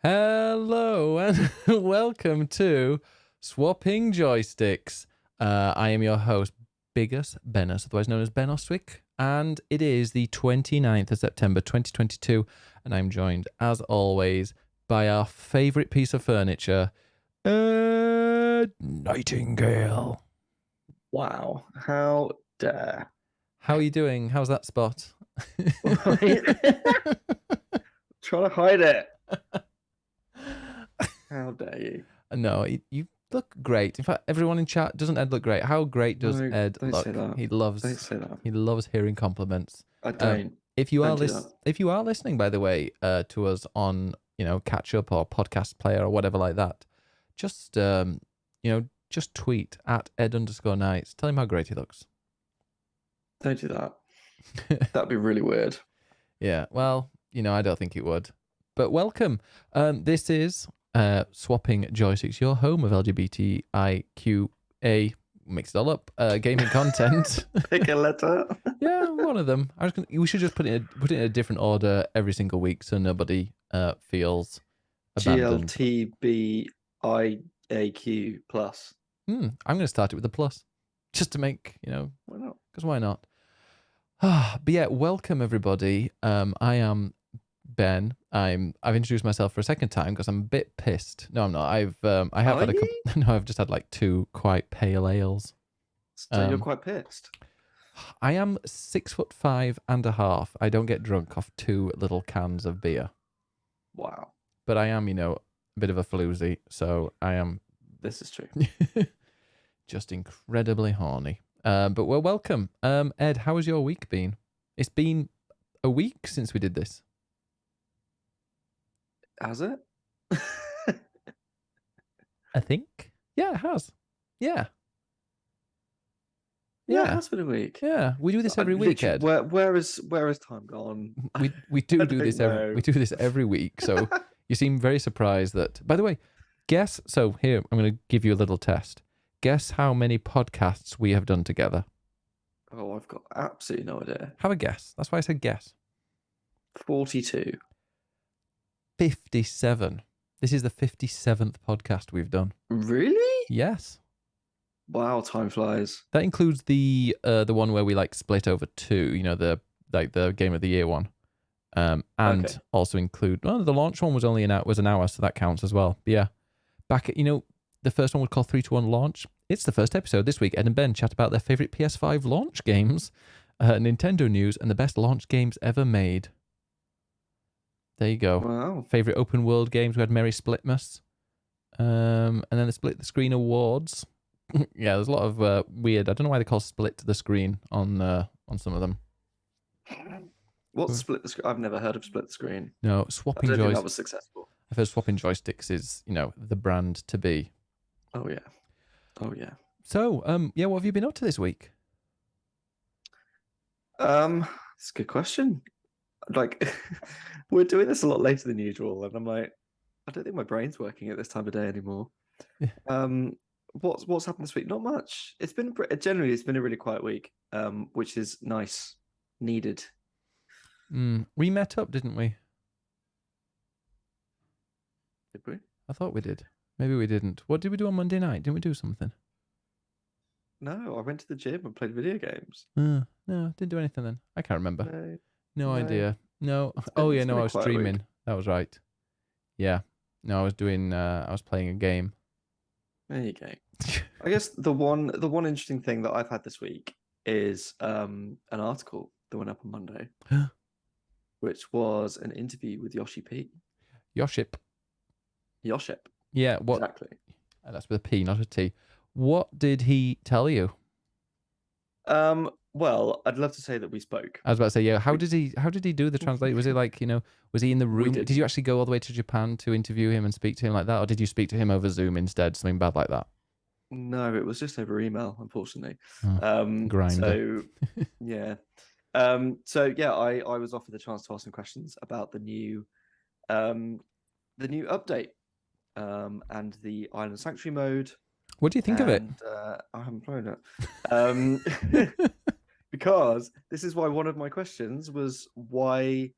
Hello and welcome to Swapping Joysticks. I am your host, Biggest Benos, otherwise known as Ben Ostwick, and it is the 29th of September 2022, and I'm joined, as always, by our favourite piece of furniture, Nightingale. Wow, how dare. How are you doing? How's that spot? Trying to hide it. How dare you? No, you look great. In fact, everyone in chat, doesn't Ed look great? How great does No, Ed don't look? say that. He Don't loves say that. he loves hearing compliments. I don't. If you are Don't do that. if you are listening, by the way, to us on catch up or podcast player or whatever like that, just just tweet at @ed_nights. Tell him how great he looks. Don't do that. That'd be really weird. Yeah, well, I don't think it would. But welcome. This is Swapping Joysticks, your home of LGBTIQA, mix it all up, gaming content. Pick a letter. Yeah, one of them. We should just put it in a different order every single week so nobody feels abandoned. GLTBIAQ plus. I'm going to start it with a plus, just to make, Why not? because why not? But yeah, welcome everybody. I am Ben. I've introduced myself for a second time because I'm a bit pissed. No, I'm not. I have had I've just had like 2 quite pale ales. So you're quite pissed. I am 6'5.5". I don't get drunk off 2 little cans of beer. Wow. But I am, a bit of a floozy, so I am. This is true. Just incredibly horny. But we're welcome. Ed, how has your week been? It's been a week since we did this. Has it? I think. Yeah, it has. Yeah. Yeah, it has been a week. Yeah, we do this every week, Ed. Where is time gone? We do this every week. So you seem very surprised that. By the way, guess. So here, I'm going to give you a little test. Guess how many podcasts we have done together. Oh, I've got absolutely no idea. Have a guess. That's why I said guess. 42. 57. This is the 57th podcast we've done. Really? Yes. Wow, time flies. That includes the one where we split over 2. The Game of the Year one, and okay. Also include. Oh, the launch one was only an hour, so that counts as well. But yeah, back at the first one was called 3 to 1 launch. It's the first episode this week. Ed and Ben chat about their favorite PS5 launch games, Nintendo news, and the best launch games ever made. There you go. Wow. Favorite open world games. We had Merry Splitmas, and then the Split the Screen Awards. Yeah, there's a lot of weird. I don't know why they call Split the Screen on some of them. What's Split the Screen? I've never heard of Split the Screen. No, swapping joysticks. I don't think that was successful. I've heard Swapping Joysticks is the brand to be. Oh yeah. So yeah, what have you been up to this week? It's a good question. We're doing this a lot later than usual, and I'm like, I don't think my brain's working at this time of day anymore. Yeah. What's happened this week? Not much. It's been a really quiet week, which is nice, needed. We met up, didn't we? Did we? I thought we did. Maybe we didn't. What did we do on Monday night? Didn't we do something? No, I went to the gym and played video games. No, didn't do anything then. I can't remember. No idea. No. I was streaming. Week. That was right. Yeah. No, I was doing. I was playing a game. There you go. I guess the one interesting thing that I've had this week is an article that went up on Monday, which was an interview with Yoshi-P. Yoshi-P. Yeah, what? Exactly. That's with a P, not a T. What did he tell you? Well, I'd love to say that we spoke. I was about to say, yeah. How did he do the translate? Was it was he in the room? Did you actually go all the way to Japan to interview him and speak to him like that, or did you speak to him over Zoom instead? Something bad like that? No, it was just over email, unfortunately. Grinder. So yeah. So yeah, I was offered the chance to ask some questions about the new update, and the Island Sanctuary mode. What do you think of it? I haven't played it. Because this is why one of my questions was why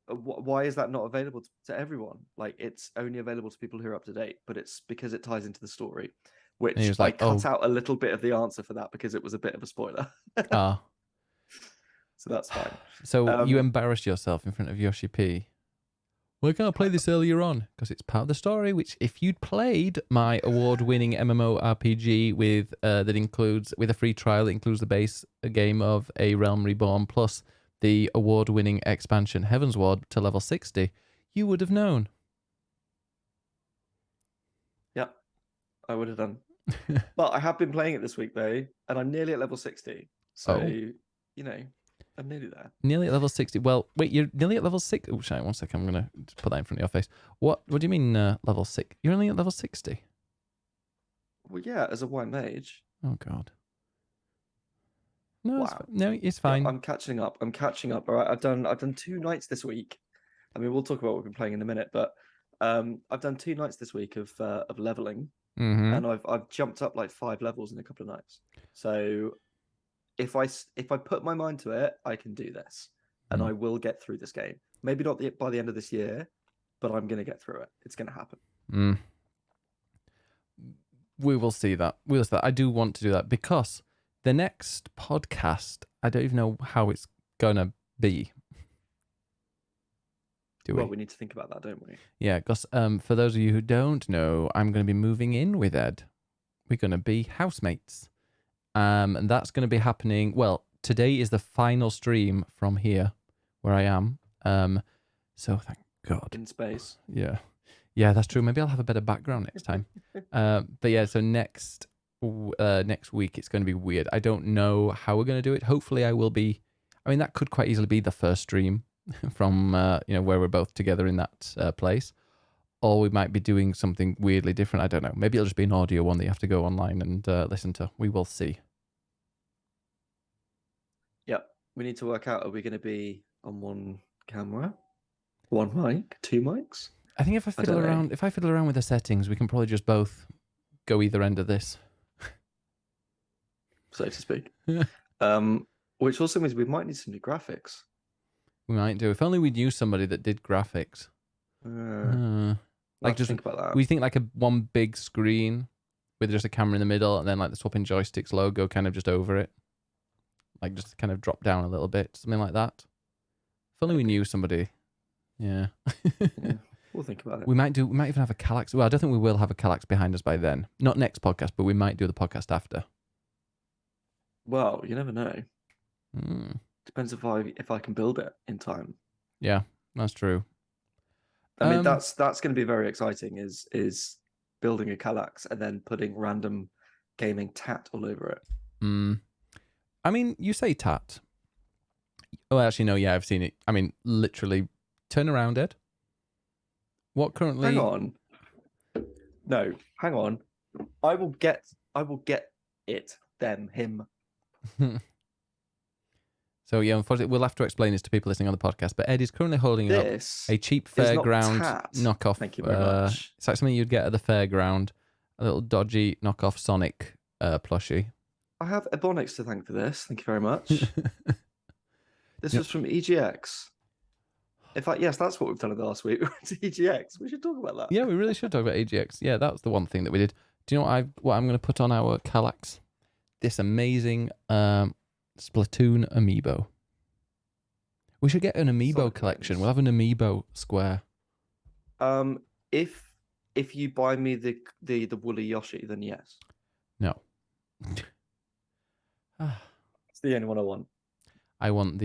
why is that not available to everyone? Like, it's only available to people who are up to date, but it's because it ties into the story, And he which was I like, cut "Oh, out a little bit of the answer for that because it was a bit of a spoiler. ah." So that's fine. So you Um, embarrassed yourself in front of Yoshi-P. Why can't I play this earlier on? Because it's part of the story, which if you'd played my award-winning MMORPG with that includes, with a free trial, it includes the base game of A Realm Reborn plus the award-winning expansion Heaven's Ward to level 60, you would have known. yeah, I would have done. But I have been playing it this week though, and I'm nearly at level 60. So, Oh. you know, I'm nearly there. Nearly at level 60. Well, wait, you're nearly at level 6. Oh, sorry, 1 second. I'm going to put that in front of your face. What do you mean level 6? You're only at level 60? Well, yeah, as a white mage. Oh, God. No, Wow. no, it's fine. Yeah, I'm catching up. All right, I've done 2 nights this week. I mean, we'll talk about what we've been playing in a minute, but I've done 2 nights this week of leveling, and I've jumped up like 5 levels in a couple of nights. So if I put my mind to it, I can do this, and I will get through this game. Maybe not by the end of this year, but I'm going to get through it. It's going to happen. We will see that. We'll see that. I do want to do that because the next podcast, I don't even know how it's going to be. Well, we need to think about that, don't we? Yeah, because for those of you who don't know, I'm going to be moving in with Ed. We're going to be housemates. And that's going to be happening. Well, today is the final stream from here where I am. So thank God. In space. Yeah. Yeah, that's true. Maybe I'll have a better background next time. But yeah, so next week it's going to be weird. I don't know how we're going to do it. Hopefully I will be. I mean, that could quite easily be the first stream from where we're both together in that place. Or we might be doing something weirdly different. I don't know. Maybe it'll just be an audio one that you have to go online and listen to. We will see. Yep. We need to work out, are we going to be on one camera, one mic, 2 mics? I think if I fiddle around with the settings, we can probably just both go either end of this. So to speak. Which also means we might need some new graphics. We might do. If only we knew somebody that did graphics. Like just think about that. We think like one big screen with just a camera in the middle and then like the swapping joysticks logo kind of just over it. Like just kind of drop down a little bit, something like that. If only we knew somebody. Yeah. Yeah. We'll think about it. We might even have a Kallax. Well, I don't think we will have a Kallax behind us by then. Not next podcast, but we might do the podcast after. Well, you never know. Depends if I can build it in time. Yeah, that's true. I mean, that's going to be very exciting. Is building a Kallax and then putting random gaming tat all over it. I mean, you say tat. Oh, actually, no. Yeah, I've seen it. I mean, literally, turn around, Ed. What currently? Hang on. No, hang on. I will get it. Them. Him. So yeah, unfortunately, we'll have to explain this to people listening on the podcast. But Ed is currently holding up a cheap fairground knockoff. Thank you very much. It's like something you'd get at the fairground, a little dodgy knockoff Sonic plushie. I have Ebonics to thank for this. Thank you very much. This was from EGX. In fact, yes, that's what we've done in the last week. We went to EGX. We should talk about that. Yeah, we really should talk about EGX. Yeah, that was the one thing that we did. Do you know what I'm going to put on our Kallax? This amazing Splatoon amiibo. We should get an amiibo collection. We'll have an amiibo square. If you buy me the woolly Yoshi, then yes. No. It's the only one I want. I want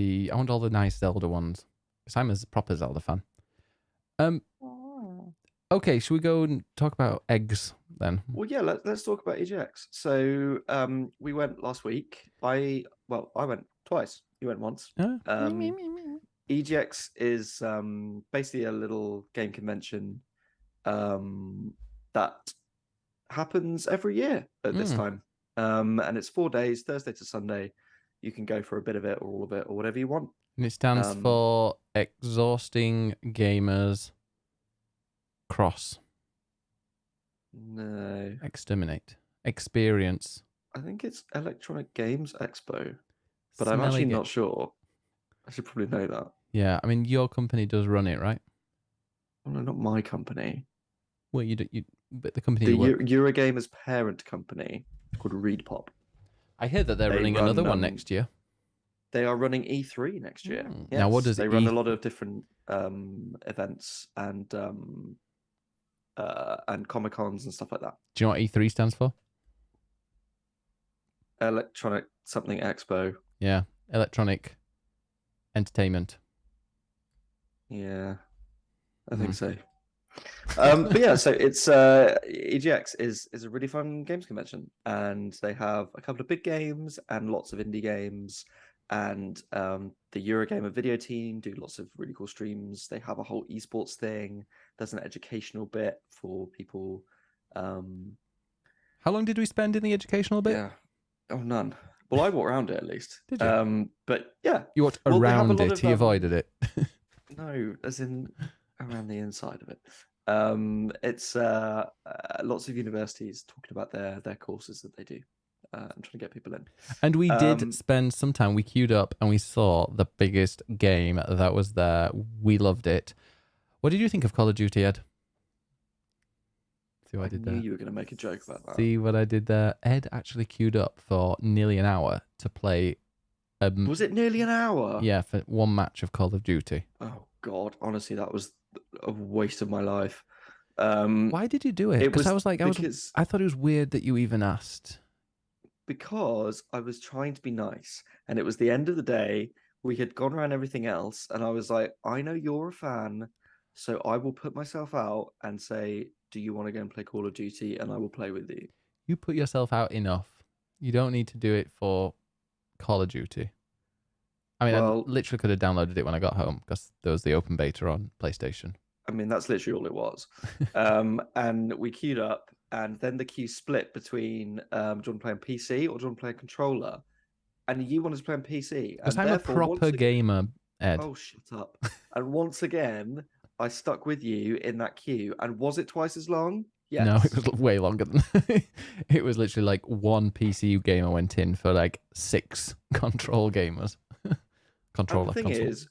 all the nice Zelda ones. Because I'm a proper Zelda fan. Okay, should we go and talk about eggs then? Well, yeah, let's talk about EGX. So we went last week. I went twice. You went once. EGX is basically a little game convention that happens every year at this time. And it's 4 days, Thursday to Sunday. You can go for a bit of it or all of it or whatever you want. And it stands for Exhausting Gamers Cross. No. Exterminate. Experience. I think it's Electronic Games Expo. But I'm actually not sure. I should probably know that. Yeah, I mean, your company does run it, right? Oh, no, not my company. Well, you do, but the company The you work. Eurogamer's parent company called ReadPop. I hear that they're They running another run. one next year. They are running E3 next year. Now, what Yes, does they run E? a lot of different events and Comic Cons and stuff like that. Do you know what E3 stands for? Electronic something Expo. Yeah, Electronic Entertainment. Yeah, I Hmm. think so. But yeah, so it's EGX is a really fun games convention, and they have a couple of big games and lots of indie games, and the Eurogamer video team do lots of really cool streams. They have a whole esports thing. There's an educational bit for people. How long did we spend in the educational bit? Yeah. Oh, none. Well, I walked around it at least. Did you? But yeah. You walked Well, they have a around lot it. of He avoided it. no, as in around the inside of it. It's lots of universities talking about their courses that they do and trying to get people in. And we did Um, spend some time. We queued up and we saw the biggest game that was there. We loved it. What did you think of Call of Duty, Ed? See what I I did knew there? you were going to make a joke about that. See what I did there? Ed actually queued up for nearly an hour to play. Was it nearly an hour? Yeah, for one match of Call of Duty. Oh God, honestly, that was a waste of my life. Why did you do it? It Because was I thought it was weird that you even asked. because I was trying to be nice, and it was the end of the day. We had gone around everything else, and I was like, I know you're a fan, so I will put myself out and say, do you want to go and play Call of Duty? And I will play with you. You put yourself out enough. You don't need to do it for Call of Duty. I mean, I Well, literally could have downloaded it when I got home because there was the open beta on PlayStation. I mean, that's literally all it was. And we queued up, and then the queue split between do you want to play on PC or do you want to play on controller? And you wanted to play on PC, Because and I'm a therefore, once proper again, gamer, Ed. oh, shut up. And once again, I stuck with you in that queue. And was it twice as long? No, it Yes. was way longer than it was literally like one PC gamer went in for like 6 control gamers. And Controller the thing console. is,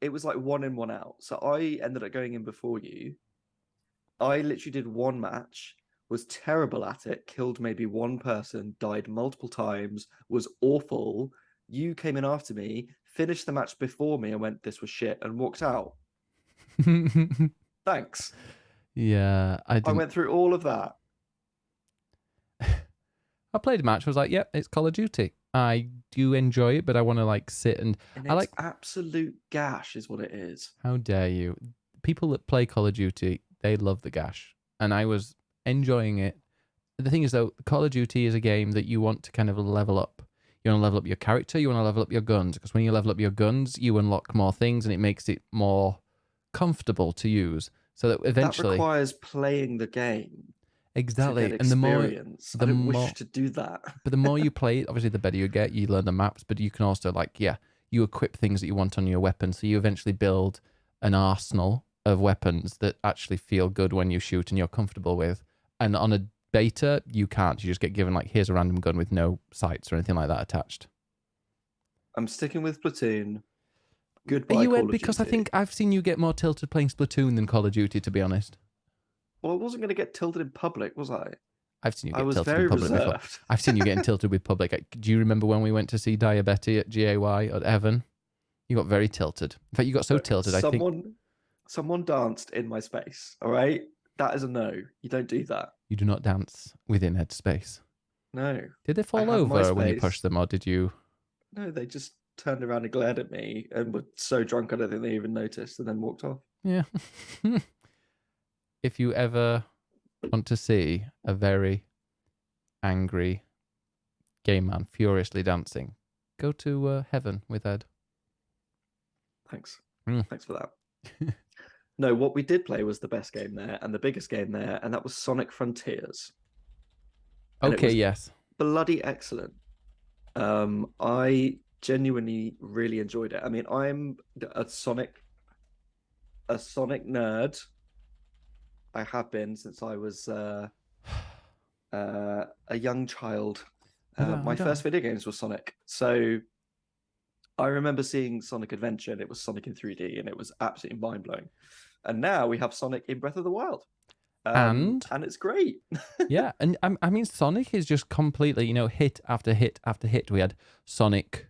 it was like 1 in, 1 out. So I ended up going in before you. I literally did one match, was terrible at it, killed maybe one person, died multiple times, was awful. You came in after me, finished the match before me, and went, "This was shit," and walked out. Thanks. Yeah, I I didn't. went through all of that. I played a match. I was like, "Yep, it's Call of Duty. I do enjoy it, but I want to like sit and And I it's like." absolute gash, is what it is. How dare you? People that play Call of Duty, they love the gash, and I was enjoying it. The thing is, though, Call of Duty is a game that you want to kind of level up. You want to level up your character. You want to level up your guns, because when you level up your guns, you unlock more things, and it makes it more comfortable to use. So that eventually, That requires playing the game to exactly, get and experience. I the don't more, wish to do that. but the more you play it, obviously, the better you get. You learn the maps, but you can also you equip things that you want on your weapon. So you eventually build an arsenal of weapons that actually feel good when you shoot and you're comfortable with. And on a beta, you can't. You just get given like, here's a random gun with no sights or anything like that attached. I'm sticking with Platoon. Are Goodbye, you, Call Ed? of Because I Duty. think I've seen you get more tilted playing Splatoon than Call of Duty, to be honest. Well, I wasn't going to get tilted in public, was I? I've seen you I get was tilted very in public before. reserved. I've seen you getting tilted with public. Do you remember when we went to see Diabetti at GAY at Evan? You got very tilted. In fact, you got so Look, tilted, I think. someone danced in my space. All right, that is a no. You don't do that. You do not dance within Ed's space. No. Did they I fall have my over when you space. pushed them, or did you? No, they just turned around and glared at me and were so drunk I don't think they even noticed and then walked off. Yeah. If you ever want to see a very angry gay man furiously dancing, go to Heaven with Ed. Thanks. Mm. Thanks for that. No, what we did play was the best game there and the biggest game there, and that was Sonic Frontiers. And it Okay, was yes. bloody excellent. I genuinely really enjoyed it. I mean, I'm a Sonic nerd. I have been since I was a young child. My first video games were Sonic, so I remember seeing Sonic Adventure, and it was Sonic in 3D, and it was absolutely mind blowing. And now we have Sonic in Breath of the Wild, And and it's great. yeah, and I mean, Sonic is just completely, hit after hit after hit. We had Sonic,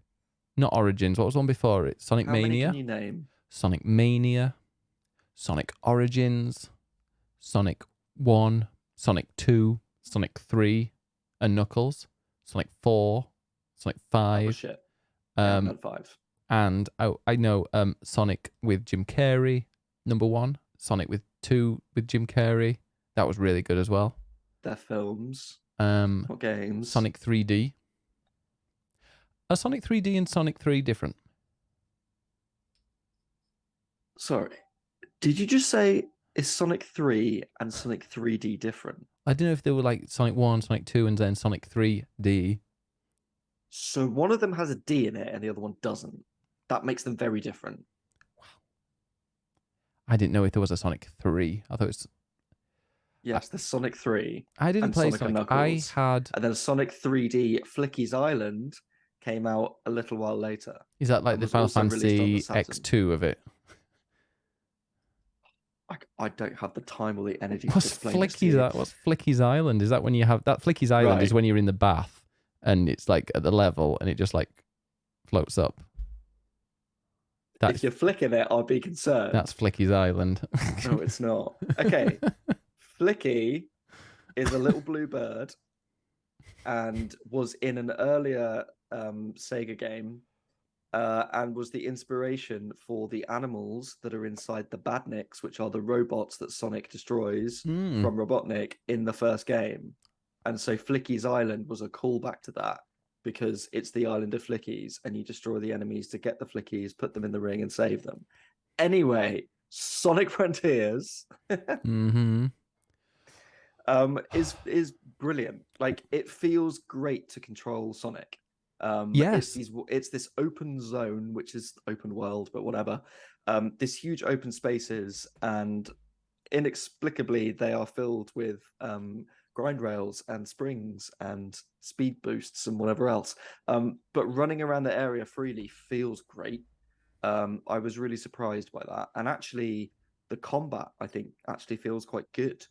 not Origins. What was the one before it? Sonic How many Mania. can you name? Sonic Mania, Sonic Origins, Sonic 1, Sonic 2, Sonic 3, and Knuckles, Sonic 4, Sonic That 5. was shit. Yeah, I've had 5. And I know Sonic with Jim Carrey, number 1. Sonic with 2 with Jim Carrey. That was really good as well. They're films, Um, not games. Sonic 3D. Are Sonic 3D and Sonic 3 different? Sorry. Did you just say is Sonic 3 and Sonic 3D different? I don't know if they were like Sonic 1, Sonic 2, and then Sonic 3D. So one of them has a D in it and the other one doesn't. That makes them very different. Wow. I didn't know if there was a Sonic 3. I thought it was... Yes, the Sonic 3. I didn't play Sonic and Sonic. Knuckles. I had... And then Sonic 3D Flicky's Island came out a little while later. Is that like the Final Fantasy X2 of it? I don't have the time or the energy to What's explain this to you. What's Flicky's Island? Is that when you have... That Flicky's Island is when you're in the bath and it's like at the level and it just like floats up. If you're flicking it, I'll be concerned. That's Flicky's Island. No, it's not. Okay. Flicky is a little blue bird and was in an earlier Sega game and was the inspiration for the animals that are inside the Badniks, which are the robots that Sonic destroys from Robotnik in the first game. And so Flicky's Island was a callback to that because it's the island of Flickies and you destroy the enemies to get the Flickies, put them in the ring and save them. Anyway, Sonic Frontiers is brilliant. Like, it feels great to control Sonic. Yes. It's this open zone, which is open world, but whatever. This huge open spaces, and inexplicably they are filled with grind rails and springs and speed boosts and whatever else. But running around the area freely feels great. I was really surprised by that. And actually, the combat, I think, actually feels quite good.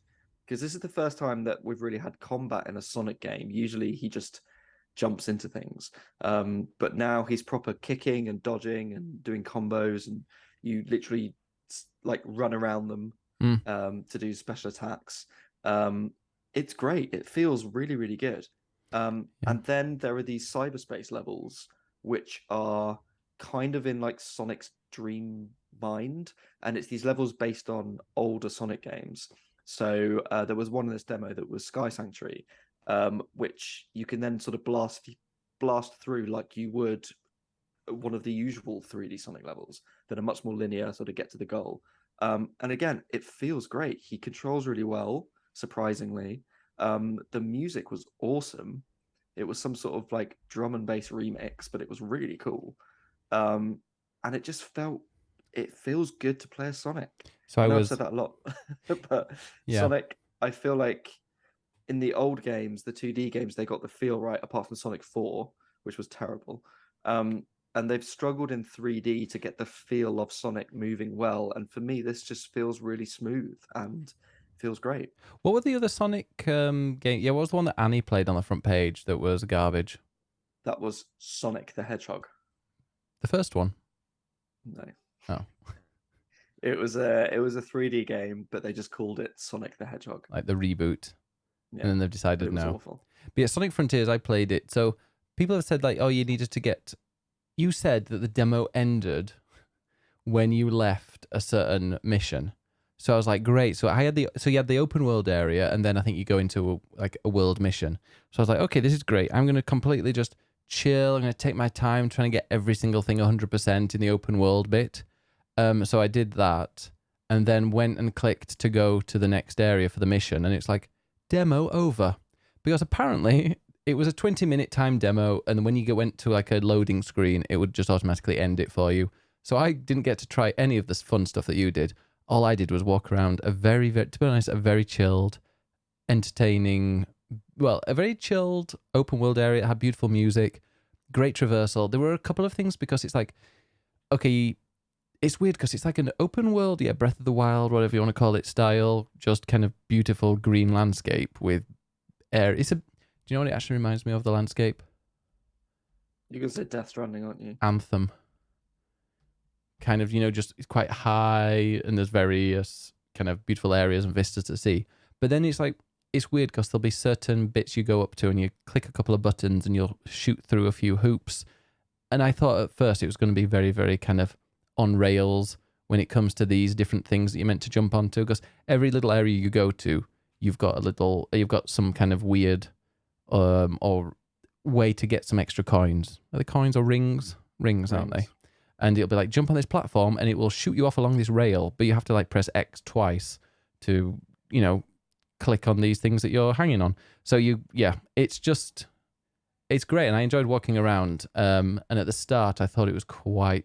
Because this is the first time that we've really had combat in a Sonic game. Usually he just jumps into things. But now he's proper kicking and dodging and doing combos, and you literally like run around them to do special attacks. It's great. It feels really, really good. And then there are these cyberspace levels, which are kind of in like Sonic's dream mind. And it's these levels based on older Sonic games. So there was one in this demo that was Sky Sanctuary, which you can then sort of blast through like you would one of the usual 3D Sonic levels that are much more linear, sort of get to the goal. And again, it feels great. He controls really well, surprisingly. The music was awesome. It was some sort of like drum and bass remix, but it was really cool. And it just feels good to play as Sonic. So I've said that a lot, but yeah. Sonic, I feel like in the old games, the 2D games, they got the feel right, apart from Sonic 4, which was terrible. And they've struggled in 3D to get the feel of Sonic moving well. And for me, this just feels really smooth and feels great. What were the other Sonic game? Yeah, what was the one that Annie played on the front page that was garbage? That was Sonic the Hedgehog. The first one? No. Oh. It was a 3D game, but they just called it Sonic the Hedgehog. Like the reboot. Yeah, and then they've decided it was no. Awful. But yeah, Sonic Frontiers, I played it. So people have said like, oh, you needed to get... You said that the demo ended when you left a certain mission. So I was like, great. So you had the open world area, and then I think you go into a world mission. So I was like, okay, this is great. I'm going to completely just chill. I'm going to take my time trying to get every single thing 100% in the open world bit. So I did that, and then went and clicked to go to the next area for the mission, and it's like, demo over. Because apparently it was a 20-minute time demo, and when you went to like a loading screen, it would just automatically end it for you. So I didn't get to try any of this fun stuff that you did. All I did was walk around to be honest, a very chilled, entertaining, a very chilled open world area. It had beautiful music. great traversal. There were a couple of things because it's like, okay, it's weird because it's like an open world, yeah, Breath of the Wild, whatever you want to call it, style, just kind of beautiful green landscape with air. Do you know what it actually reminds me of, the landscape? You're going to say Death Stranding, aren't you? Anthem. Kind of, just it's quite high and there's various kind of beautiful areas and vistas to see. But then it's like, it's weird because there'll be certain bits you go up to and you click a couple of buttons and you'll shoot through a few hoops. And I thought at first it was going to be very, very kind of on rails when it comes to these different things that you're meant to jump onto, because every little area you go to, you've got some kind of weird or way to get some extra coins. Are they coins or rings? Rings, aren't they? And it'll be like, jump on this platform and it will shoot you off along this rail, but you have to like press X twice to, click on these things that you're hanging on. So it's great. And I enjoyed walking around. And at the start, I thought it was going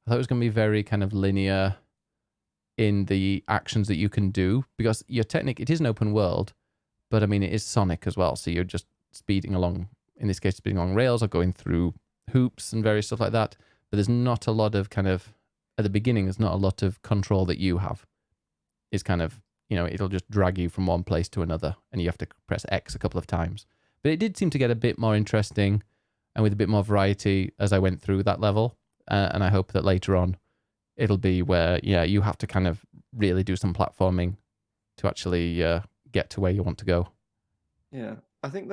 to be very kind of linear in the actions that you can do, because it is an open world, but I mean, it is Sonic as well. So you're just speeding along, in this case, speeding along rails or going through hoops and various stuff like that. But there's not a lot of kind of, at the beginning, there's not a lot of control that you have. It's kind of, it'll just drag you from one place to another and you have to press X a couple of times. But it did seem to get a bit more interesting and with a bit more variety as I went through that level. And I hope that later on it'll be where, you have to kind of really do some platforming to actually get to where you want to go. Yeah, I think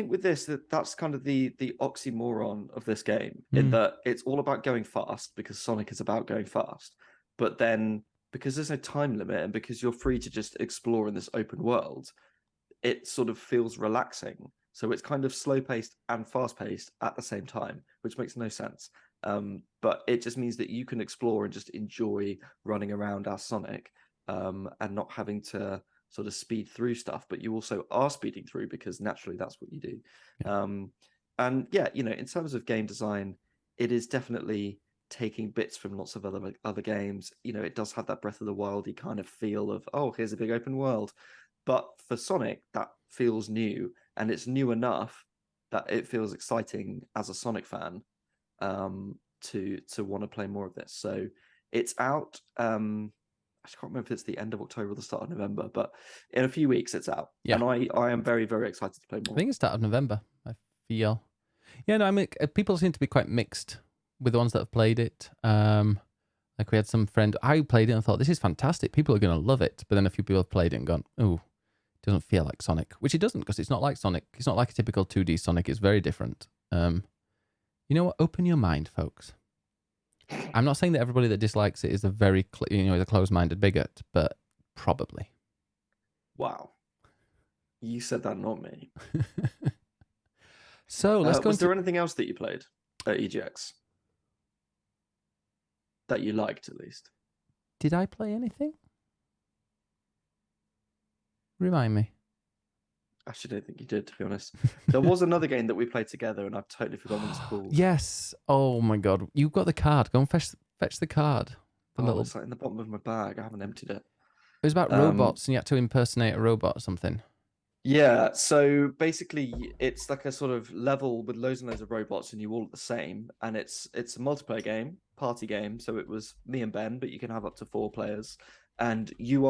with this, that's kind of the oxymoron of this game, in that it's all about going fast because Sonic is about going fast. But then because there's no time limit and because you're free to just explore in this open world, it sort of feels relaxing. So it's kind of slow paced and fast paced at the same time, which makes no sense. But it just means that you can explore and just enjoy running around as Sonic, and not having to sort of speed through stuff, but you also are speeding through because naturally that's what you do. Yeah. And yeah, in terms of game design, it is definitely taking bits from lots of other games. It does have that Breath of the Wildy kind of feel of, oh, here's a big open world. But for Sonic, that feels new, and it's new enough that it feels exciting as a Sonic fan, to want to play more of this. So it's out. I can't remember if it's the end of October or the start of November, but in a few weeks it's out. Yeah. And I am very, very excited to play more. I think it's start of November, I feel. Yeah, no, I mean, people seem to be quite mixed with the ones that have played it. Like we had some friend, I played it and thought, this is fantastic. People are going to love it. But then a few people have played it and gone, oh, it doesn't feel like Sonic. Which it doesn't, because it's not like Sonic. It's not like a typical 2D Sonic. It's very different. You know what? Open your mind, folks. I'm not saying that everybody that dislikes it is a very, is a closed-minded bigot, but probably. Wow. You said that, not me. So let's go. Was there anything else that you played at EGX that you liked, at least? Did I play anything? Remind me. Actually, I don't think you did, to be honest. There was another game that we played together, and I've totally forgotten what it's called. Yes. Oh my god, you've got the card. Go and fetch the card. It's like in the bottom of my bag. I haven't emptied it. It was about robots, and you had to impersonate a robot or something. Yeah. So basically, it's like a sort of level with loads and loads of robots, and you all at the same. And it's a multiplayer game, party game. So it was me and Ben, but you can have up to 4 players, and you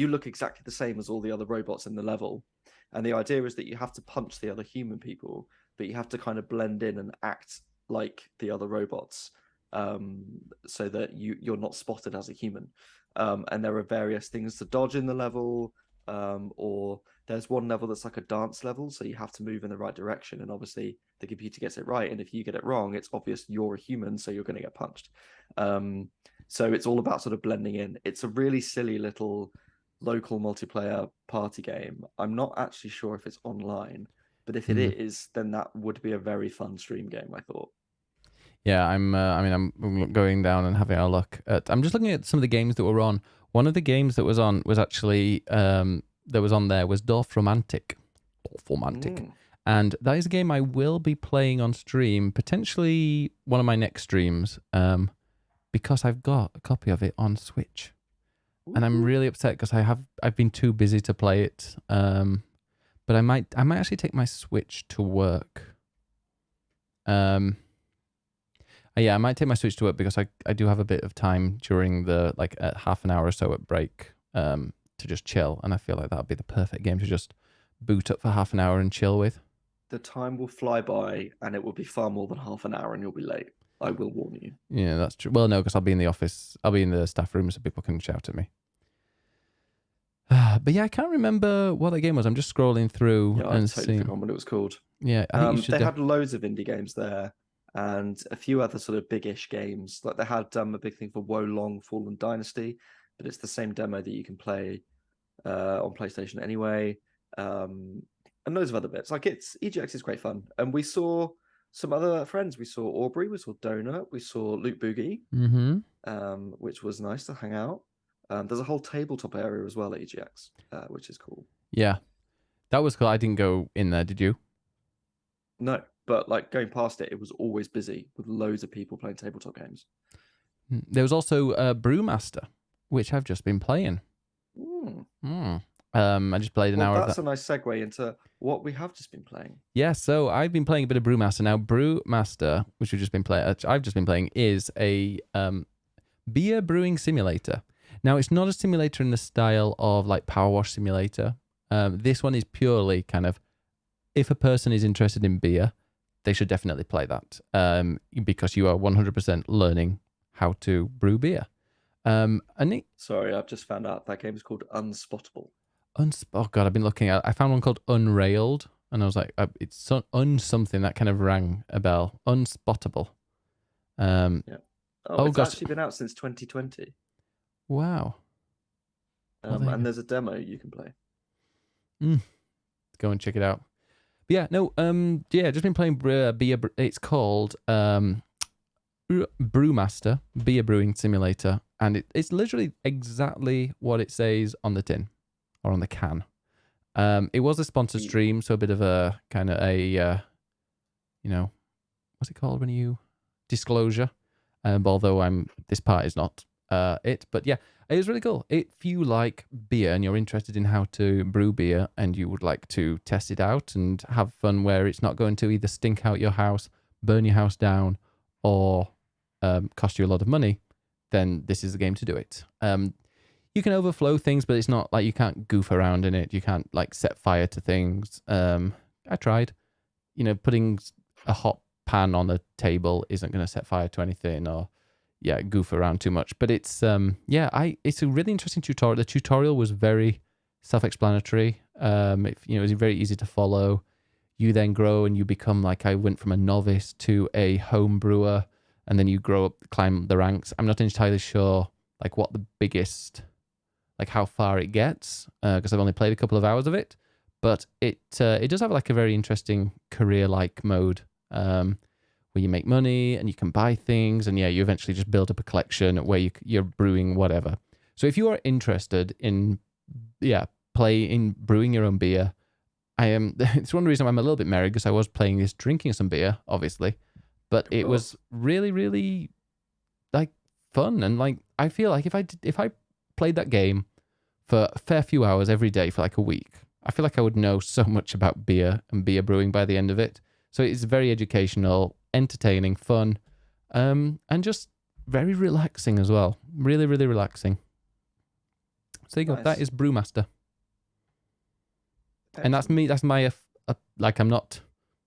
look exactly the same as all the other robots in the level. And the idea is that you have to punch the other human people, but you have to kind of blend in and act like the other robots, so that you're not spotted as a human. And there are various things to dodge in the level, or there's one level that's like a dance level, so you have to move in the right direction. And obviously the computer gets it right, and if you get it wrong, it's obvious you're a human, so you're going to get punched. So it's all about sort of blending in. It's a really silly little local multiplayer party game. I'm not actually sure if it's online, but if it is, then that would be a very fun stream game, I thought. Yeah, I'm going down and having a look at. I'm just looking at some of the games that were on. One of the games that was on was actually that was on there was Dorfromantik. And that is a game I will be playing on stream, potentially one of my next streams, because I've got a copy of it on Switch. And I'm really upset because I've been too busy to play it. But I might actually take my Switch to work Yeah, I might take my Switch to work because I do have a bit of time during the like half an hour or so at break to just chill, and I feel like that'd be the perfect game to just boot up for half an hour and chill with. The time will fly by, and it will be far more than half an hour, and you'll be late. I will warn you. Yeah, that's true. Well, no, because I'll be in the office. I'll be in the staff room, so people can shout at me. But yeah, I can't remember what that game was. I'm just scrolling through Yeah, and I've totally seeing. forgotten what it was called. Yeah, I think you should. They had loads of indie games there, and a few other sort of big-ish games. Like they had a big thing for Wo Long Fallen Dynasty, but it's the same demo that you can play on PlayStation anyway. And loads of other bits. Like EGX is great fun. And we saw some other friends. We saw Aubrey, we saw Donut, we saw Luke Boogie, which was nice to hang out. There's a whole tabletop area as well at EGX, which is cool. Yeah, that was cool. I didn't go in there. Did you? No, but like going past it, it was always busy with loads of people playing tabletop games. There was also Brewmaster, which I've just been playing. I just played an hour of that. That's a nice segue into what we have just been playing. Yeah, so I've been playing a bit of Brewmaster. Now, Brewmaster, which I've just been playing, is a beer brewing simulator. Now, it's not a simulator in the style of like Power Wash Simulator. This one is purely kind of, if a person is interested in beer, they should definitely play that because you are 100% learning how to brew beer. Sorry, I've just found out that game is called Unspottable. Oh God, I've been looking at. I found one called Unrailed, and I was like, it's something that kind of rang a bell. Unspottable. Yeah. It's actually been out since 2020. Wow. And there's a demo you can play. Go and check it out. But yeah, no. Just been playing beer. It's called Brewmaster Beer Brewing Simulator, and it's literally exactly what it says on the tin or on the can. It was a sponsored stream, so a bit of a kind of a what's it called when you disclosure. Although this part is not it, but yeah, it was really cool. If you like beer and you're interested in how to brew beer and you would like to test it out and have fun where it's not going to either stink out your house, burn your house down, or cost you a lot of money, then this is the game to do it. You can overflow things, but it's not like you can't goof around in it. You can't like set fire to things. I tried, putting a hot pan on the table isn't going to set fire to anything or goof around too much. But it's it's a really interesting tutorial. The tutorial was very self-explanatory. It was very easy to follow. You then grow and you become like, I went from a novice to a home brewer, and then you grow up, climb the ranks. I'm not entirely sure like what the biggest, like how far it gets, because I've only played a couple of hours of it, but it does have like a very interesting career-like mode where you make money and you can buy things, and you eventually just build up a collection where you're brewing whatever. So if you are interested in brewing your own beer, it's one reason I'm a little bit merry, because I was playing this drinking some beer, obviously, but it was really, really like fun, and like I feel like if I played that game for a fair few hours every day for like a week, I feel like I would know so much about beer and beer brewing by the end of it. So it's very educational, entertaining, fun, and just very relaxing as well. Really, really relaxing. So there you go. That is Brewmaster. Excellent. And that's me. That's my like, I'm not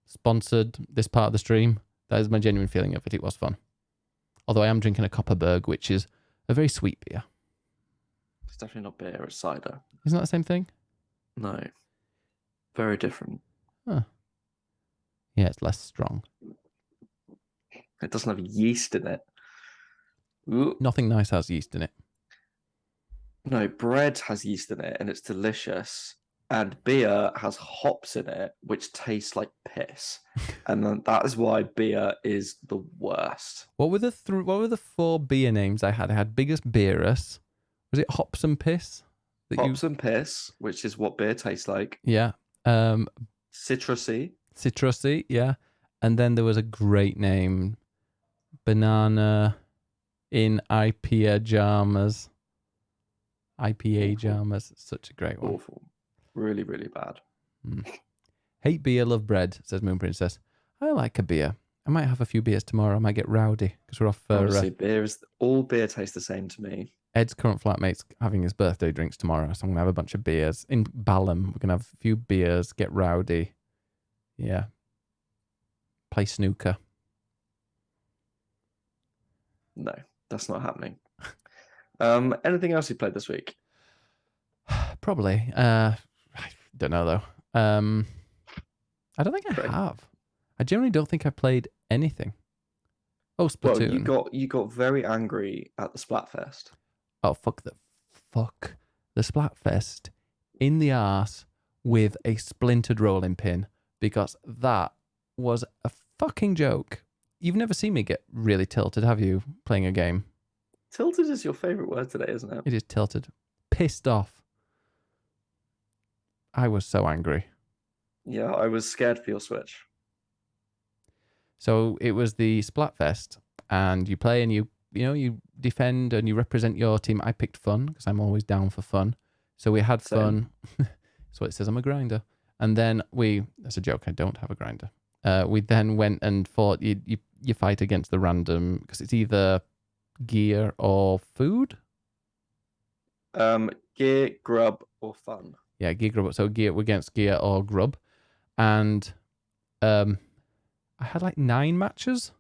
sponsored this part of the stream. That is my genuine feeling of it. It was fun. Although I am drinking a Copperberg, which is a very sweet beer. It's definitely not beer, it's cider. Isn't that the same thing? No. Very different. Huh. Yeah, it's less strong. It doesn't have yeast in it. Ooh. Nothing nice has yeast in it. No, bread has yeast in it and it's delicious. And beer has hops in it, which tastes like piss. And that is why beer is the worst. What were the 4 beer names I had? I had Biggest Beerus. Was it Hops and Piss? Hops and Piss, which is what beer tastes like. Yeah. Citrusy, yeah. And then there was a great name, Banana in IPA Jamas. IPA Jamas. Such a great one. Awful. Really, really bad. Hate beer, love bread, says Moon Princess. I like a beer. I might have a few beers tomorrow. I might get rowdy because we're off for Honestly, all beer tastes the same to me. Ed's current flatmate's having his birthday drinks tomorrow, so I'm gonna have a bunch of beers in Balham. We're gonna have a few beers, get rowdy, yeah, play snooker. No, that's not happening. Anything else you played this week? Probably. I don't know though. I don't think I have. I generally don't think I played anything. Oh, Splatoon. Well, you got very angry at the Splatfest. Oh, fuck the Splatfest in the arse with a splintered rolling pin, because that was a fucking joke. You've never seen me get really tilted, have you, playing a game? Tilted is your favourite word today, isn't it? It is tilted. Pissed off. I was so angry. Yeah, I was scared for your Switch. So it was the Splatfest, and you play and you defend and you represent your team. I picked fun because I'm always down for fun. So we had fun. That's what it says. I'm a grinder. And then that's a joke. I don't have a grinder. We then went and fought. You fight against the random, because it's either gear or food. Gear, grub, or fun. Yeah, gear, grub. So gear against gear or grub, and I had like 9 matches,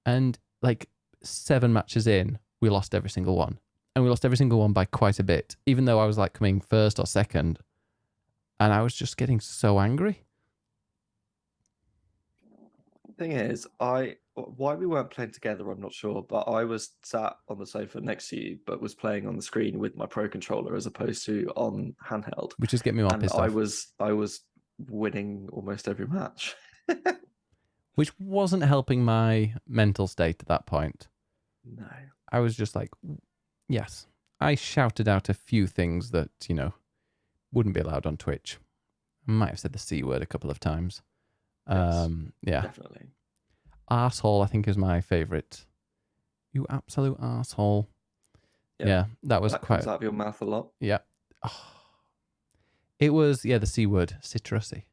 and like 7 matches in, we lost every single one. And we lost every single one by quite a bit, even though I was like coming first or second. And I was just getting so angry. Thing is, why we weren't playing together, I'm not sure, but I was sat on the sofa next to you, but was playing on the screen with my Pro controller as opposed to on handheld. Which just get me more pissed off. I was winning almost every match. Which wasn't helping my mental state at that point. No. I was just like, yes. I shouted out a few things that, wouldn't be allowed on Twitch. I might have said the C word a couple of times. Yes, yeah. Definitely. Arsehole, I think, is my favourite. You absolute arsehole. Yeah, that was quite... comes out of your mouth a lot. Yeah. Oh. It was, the C word, citrusy.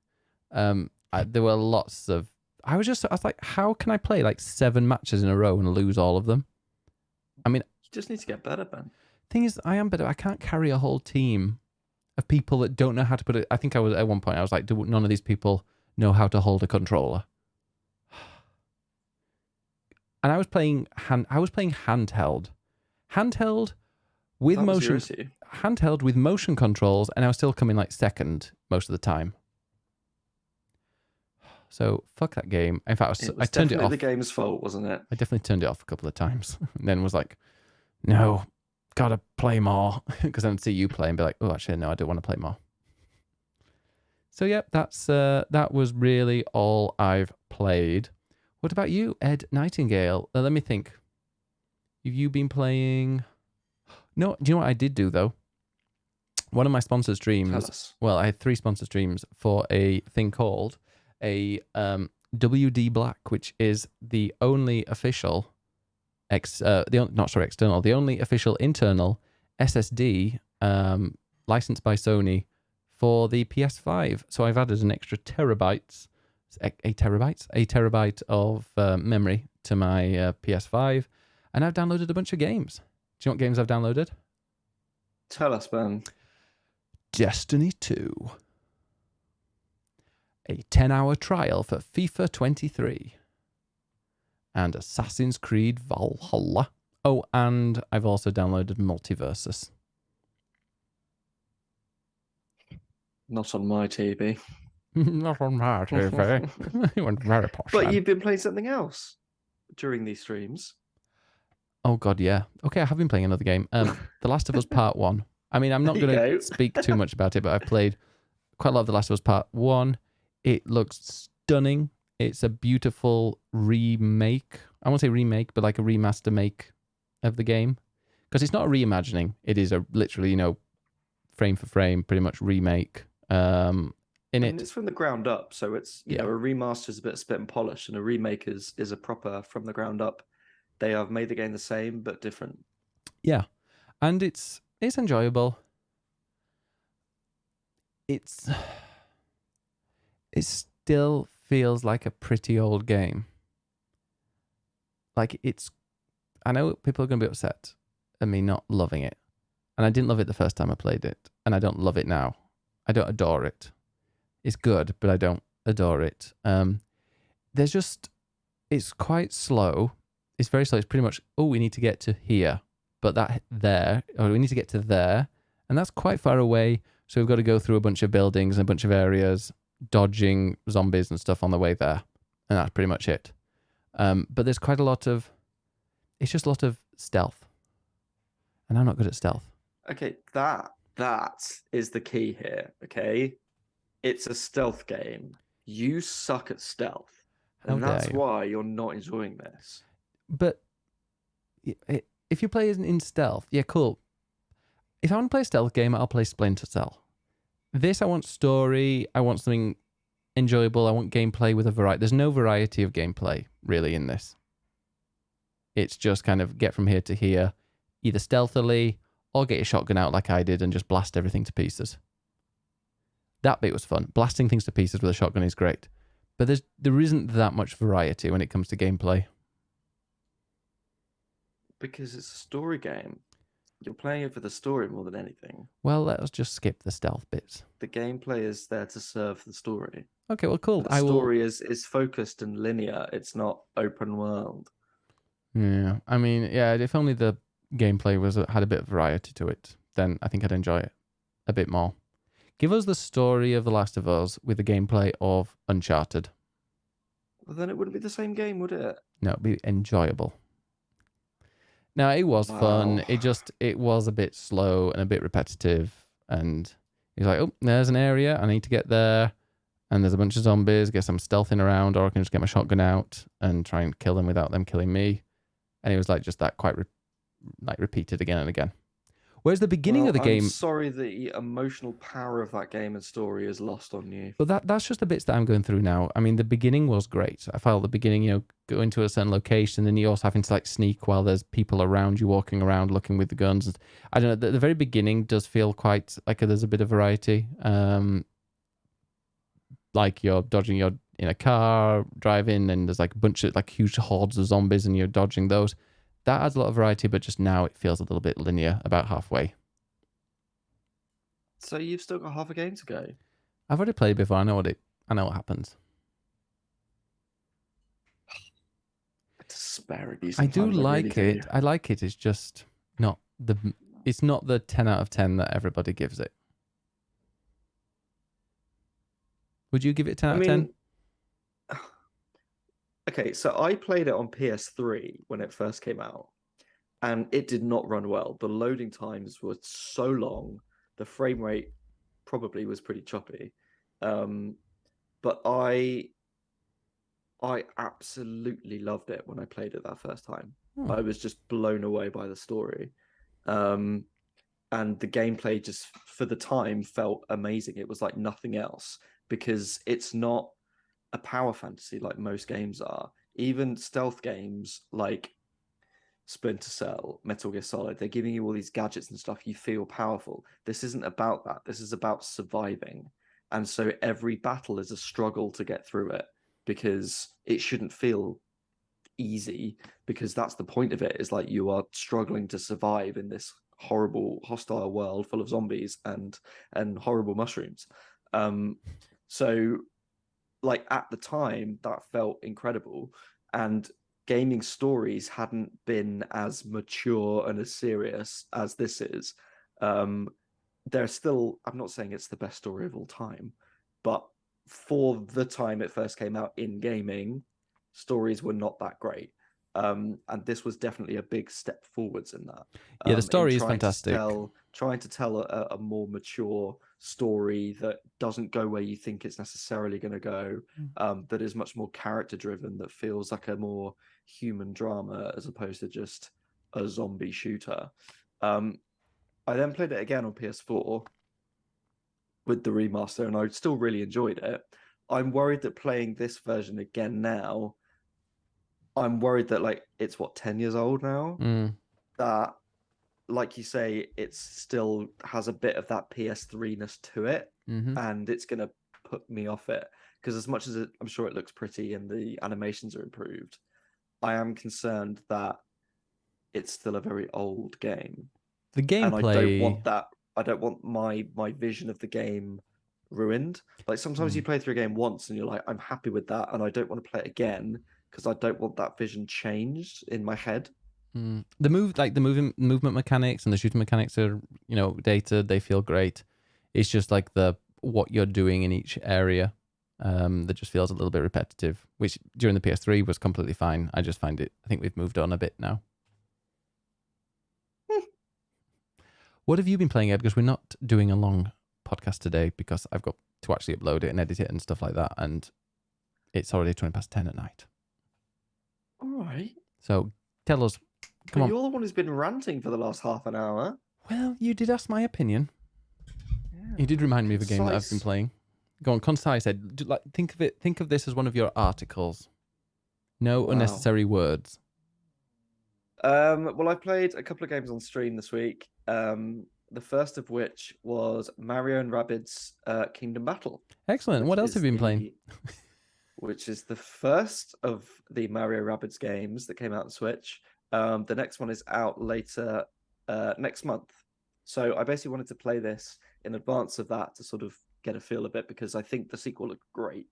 There were lots of... I was like, how can I play like 7 matches in a row and lose all of them? I mean... You just need to get better, Ben. Thing is, I am better. I can't carry a whole team of people that don't know how to put it. I think I was, at one point, I was like, do none of these people know how to hold a controller? And I was playing handheld. Handheld with motion... Handheld with motion controls, and I was still coming like second most of the time. So fuck that game. In fact, I turned it off. The game's fault, wasn't it? I definitely turned it off a couple of times, and then was like, "No, gotta play more." Because then I'd see you play and be like, "Oh, actually, no, I don't want to play more." So yeah, that was really all I've played. What about you, Ed Nightingale? Let me think. Have you been playing? No, do you know what I did do though? One of my sponsor streams. Well, I had 3 sponsor streams for a thing called a WD Black, which is the only official the only official internal SSD licensed by Sony for the PS5. So I've added an extra terabyte of memory to my PS5, and I've downloaded a bunch of games. Do you know what games I've downloaded? Tell us, Ben. Destiny 2. A 10-hour trial for FIFA 23. And Assassin's Creed Valhalla. Oh, and I've also downloaded Multiversus. Not on my TV. Not on my TV. You went very posh. But you've been playing something else during these streams. Oh, God, yeah. Okay, I have been playing another game. The Last of Us Part 1. I mean, I'm not going to speak too much about it, but I've played quite a lot of The Last of Us Part 1. It looks stunning. It's a beautiful remake. I won't say remake, but like a remaster make of the game. Because it's not a reimagining. It is a literally, frame for frame, pretty much remake. It's from the ground up, so it's a remaster is a bit spit and polish, and a remake is a proper from the ground up. They have made the game the same but different. Yeah, and it's enjoyable. It still feels like a pretty old game. Like I know people are going to be upset at me not loving it. And I didn't love it the first time I played it. And I don't love it now. I don't adore it. It's good, but I don't adore it. It's quite slow. It's very slow. It's pretty much, we need to get to here, but we need to get to there. And that's quite far away. So we've got to go through a bunch of buildings and a bunch of areas, dodging zombies and stuff on the way there. And that's pretty much it. But there's quite it's just a lot of stealth. And I'm not good at stealth. Okay, that is the key here, okay? It's a stealth game. You suck at stealth. And that's why you're not enjoying this. But if you play in stealth, yeah, cool. If I want to play a stealth game, I'll play Splinter Cell. This, I want story. I want something enjoyable. I want gameplay with a variety. There's no variety of gameplay, really, in this. It's just kind of get from here to here, either stealthily or get your shotgun out like I did and just blast everything to pieces. That bit was fun. Blasting things to pieces with a shotgun is great. But there isn't that much variety when it comes to gameplay. Because it's a story game. You're playing it for the story more than anything. Well, let's just skip the stealth bits. The gameplay is there to serve the story. Okay, well, cool. The story is focused and linear. It's not open world. Yeah, I mean, yeah, if only the gameplay had a bit of variety to it, then I think I'd enjoy it a bit more. Give us the story of The Last of Us with the gameplay of Uncharted. Well, then it wouldn't be the same game, would it? No, it'd be enjoyable. Now, it was fun. It was a bit slow and a bit repetitive. And he's like, there's an area. I need to get there. And there's a bunch of zombies. Guess I'm stealthing around, or I can just get my shotgun out and try and kill them without them killing me. And it was like just that quite repeated again and again. Whereas the beginning of the game... I'm sorry the emotional power of that game and story is lost on you. But that's just the bits that I'm going through now. I mean, the beginning was great. I felt the beginning, going to a certain location, and you also having to sneak while there's people around you walking around looking with the guns. I don't know, the very beginning does feel quite like there's a bit of variety. Like you're dodging, you're in a car, driving, and there's a bunch of huge hordes of zombies and you're dodging those. That adds a lot of variety, but just now it feels a little bit linear, about halfway. So you've still got half a game to go. I've already played before. I know what happens. I despair at you. I do like it. I like it. It's just not it's not the 10 out of 10 that everybody gives it. Would you give it 10 out of 10? Okay, so I played it on PS3 when it first came out, and it did not run well. The loading times were so long. The frame rate probably was pretty choppy. But I absolutely loved it when I played it that first time. I was just blown away by the story. And the gameplay just, for the time, felt amazing. It was like nothing else, because it's not a power fantasy like most games are. Even stealth games like Splinter Cell, Metal Gear Solid, they're giving you all these gadgets and stuff. You feel powerful. This isn't about that. This is about surviving. And so every battle is a struggle to get through it, because it shouldn't feel easy, because that's the point of it, is you are struggling to survive in this horrible, hostile world full of zombies and horrible mushrooms. So at the time, that felt incredible, and gaming stories hadn't been as mature and as serious as this is. There's still, I'm not saying it's the best story of all time, but for the time it first came out in gaming, stories were not that great. And this was definitely a big step forwards in that. Yeah, the story is fantastic. Trying to tell a more mature story that doesn't go where you think it's necessarily going to go, that is much more character driven, that feels like a more human drama as opposed to just a zombie shooter. I then played it again on PS4 with the remaster, and I still really enjoyed it. I'm worried that playing this version again now, I'm worried that it's 10 years old now, that, like you say, it still has a bit of that PS3-ness to it, and it's going to put me off it. because as much as I'm sure it looks pretty and the animations are improved, I am concerned that it's still a very old game. The gameplay, and I don't want that. I don't want my vision of the game ruined. Like sometimes you play through a game once and you're like, I'm happy with that, and I don't want to play it again because I don't want that vision changed in my head. The movement mechanics and the shooting mechanics are, dated. They feel great. It's just like what you're doing in each area that just feels a little bit repetitive, which during the PS3 was completely fine. I just find it. I think we've moved on a bit now. What have you been playing, Ed? Because we're not doing a long podcast today because I've got to actually upload it and edit it and stuff like that, and it's already 10:20 at night. All right. So tell us. Come on. You're the one who's been ranting for the last half an hour. Well, you did ask my opinion. Yeah. You did remind me of a game that I've been playing. Go on, concise, Ed. Think of this as one of your articles. No unnecessary words. Well, I played a couple of games on stream this week. The first of which was Mario and Rabbids Kingdom Battle. Excellent. What else have you been playing? Which is the first of the Mario Rabbids games that came out on Switch. The next one is out later next month. So I basically wanted to play this in advance of that to sort of get a feel of it because I think the sequel looked great.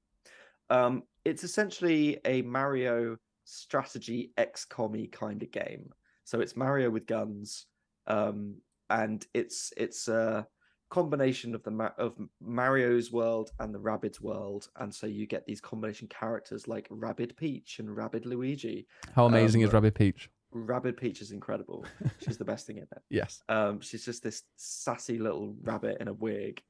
It's essentially a Mario strategy XCOM-y kind of game. So it's Mario with guns, and it's a combination of Mario's world and the Rabbids world, and so you get these combination characters like Rabbid Peach and Rabbid Luigi. How amazing is Rabbid Peach? Rabbid Peach is incredible. She's the best thing in it. Yes. She's just this sassy little rabbit in a wig,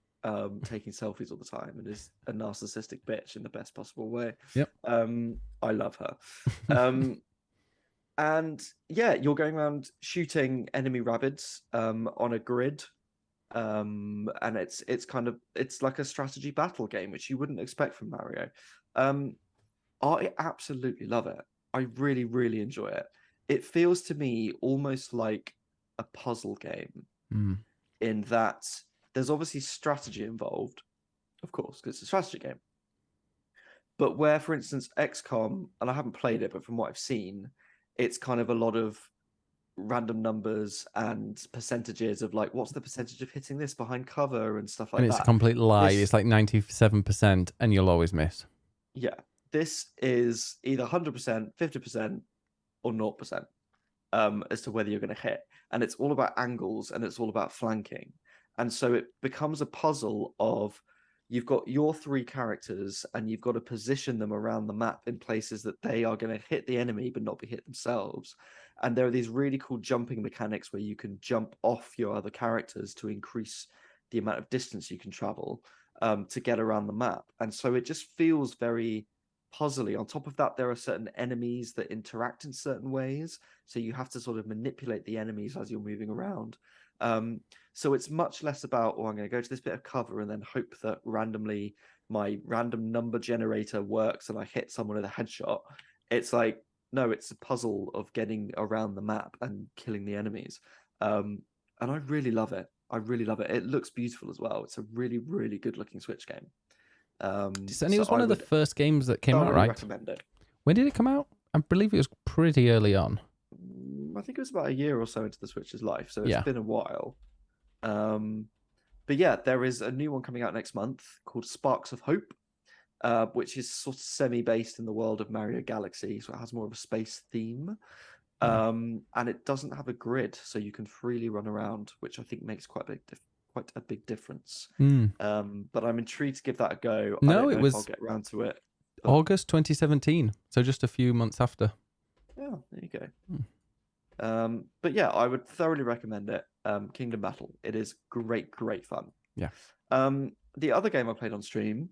taking selfies all the time, and is a narcissistic bitch in the best possible way. Yep. I love her. And yeah, you're going around shooting enemy Rabbids on a grid. And it's like a strategy battle game, which you wouldn't expect from Mario. I absolutely love it. I really, really enjoy it. It feels to me almost like a puzzle game in that there's obviously strategy involved, of course, because it's a strategy game. But where, for instance, XCOM, and I haven't played it, but from what I've seen, it's kind of a lot of random numbers and percentages of like, what's the percentage of hitting this behind cover and stuff like that. And it's a complete lie. It's like 97%, and you'll always miss. Yeah. This is either 100%, 50%, or 0% as to whether you're going to hit. And it's all about angles and it's all about flanking. And so it becomes a puzzle of you've got your three characters and you've got to position them around the map in places that they are going to hit the enemy but not be hit themselves. And there are these really cool jumping mechanics where you can jump off your other characters to increase the amount of distance you can travel to get around the map. And so it just feels very puzzly. On top of that, there are certain enemies that interact in certain ways. So you have to sort of manipulate the enemies as you're moving around. So it's much less about, oh, I'm going to go to this bit of cover and then hope that randomly my random number generator works and I hit someone with a headshot. It's like, no, it's a puzzle of getting around the map and killing the enemies. And I really love it. I really love it. It looks beautiful as well. It's a really, really good looking Switch game. And it was one of the first games that came out, right? Recommend it. When did it come out? I believe it was pretty early on. I think it was about a year or so into the Switch's life, so it's been a while. But yeah, there is a new one coming out next month called Sparks of Hope, which is sort of semi-based in the world of Mario Galaxy, so it has more of a space theme. And it doesn't have a grid, so you can freely run around, which I think makes quite a big difference. But I'm intrigued to give that a go. I don't know if I'll get around to it. August 2017, so just a few months after. Yeah, there you go. But yeah, I would thoroughly recommend it. Kingdom Battle. It is great fun. Yeah. The other game I played on stream,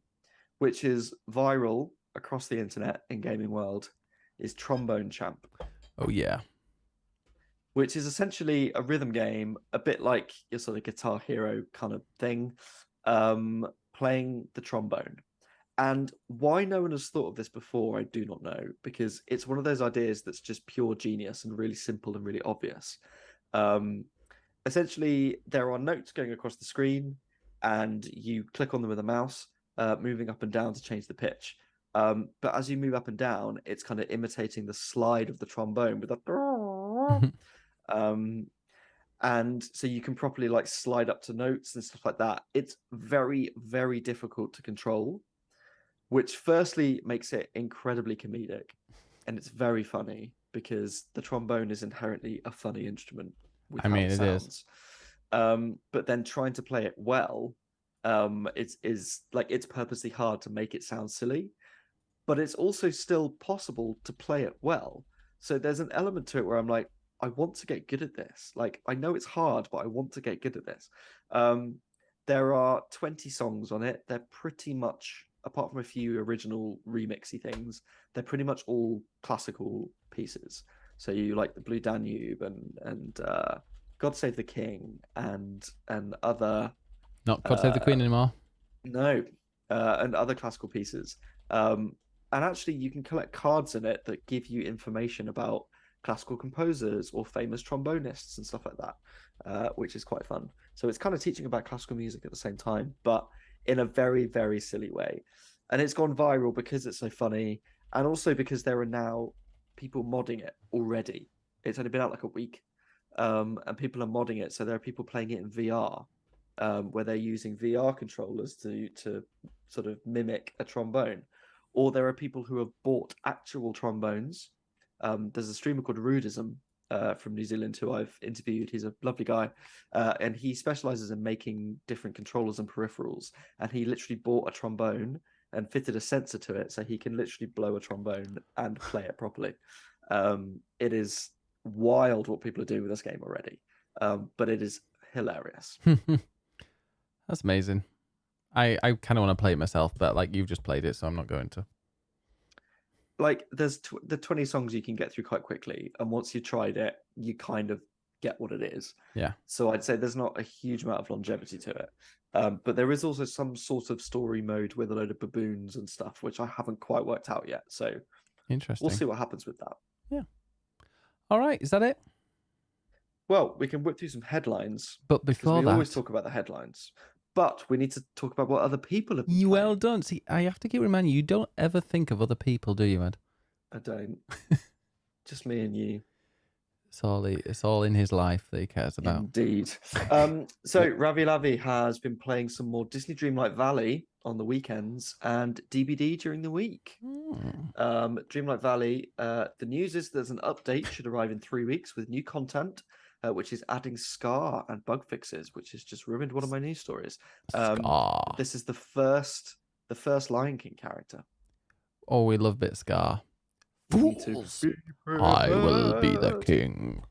which is viral across the internet in gaming world, is Trombone Champ. Oh yeah. Which is essentially a rhythm game, a bit like your sort of Guitar Hero kind of thing, playing the trombone. And why no one has thought of this before, I do not know, because it's one of those ideas that's just pure genius and really simple and really obvious. Essentially, there are notes going across the screen, and you click on them with a mouse, moving up and down to change the pitch. But as you move up and down, it's kind of imitating the slide of the trombone with a and so you can properly like slide up to notes and stuff like that. It's very, very difficult to control, which firstly makes it incredibly comedic, and it's very funny because the trombone is inherently a funny instrument with how it sounds. But then trying to play it well, it's like it's purposely hard to make it sound silly, but it's also still possible to play it well. So there's an element to it where I'm like, I want to get good at this. Like, I know it's hard, but I want to get good at this. There are 20 songs on it. They're pretty much, apart from a few original remixy things, they're pretty much all classical pieces. So you like the Blue Danube and God Save the King and other. Not God Save the Queen anymore. No, and other classical pieces. And actually, you can collect cards in it that give you information about classical composers or famous trombonists and stuff like that, which is quite fun. So it's kind of teaching about classical music at the same time, but in a very, very silly way. And it's gone viral because it's so funny, and also because there are now people modding it already. It's only been out like a week, and people are modding it. So there are people playing it in VR, where they're using VR controllers to sort of mimic a trombone. Or there are people who have bought actual trombones. There's a streamer called Rudism from New Zealand who I've interviewed. He's a lovely guy, and he specializes in making different controllers and peripherals. And he literally bought a trombone and fitted a sensor to it, so he can literally blow a trombone and play it properly. It is wild what people are doing with this game already, but it is hilarious. That's amazing. I kind of want to play it myself, but like you've just played it, so I'm not going to. Like there's the 20 songs you can get through quite quickly, and once you've tried it, you kind of get what it is. Yeah. So I'd say there's not a huge amount of longevity to it, but there is also some sort of story mode with a load of baboons and stuff, which I haven't quite worked out yet. So interesting. We'll see what happens with that. Yeah. All right. Is that it? Well, we can whip through some headlines, but before we that, always talk about the headlines. But we need to talk about what other people have been playing. Well done. See, I have to keep reminding you, you don't ever think of other people, do you, Ed? I don't. Just me and you. It's all in his life that he cares about. Indeed. So Ravi Lavi has been playing some more Disney Dreamlight Valley on the weekends and DBD during the week. Dreamlight Valley, the news is there's an update should arrive in 3 weeks with new content, which is adding Scar and bug fixes, which has just ruined one of my news stories. Scar. This is the first Lion King character. Oh, we love bit Scar. Fools, I will be the king.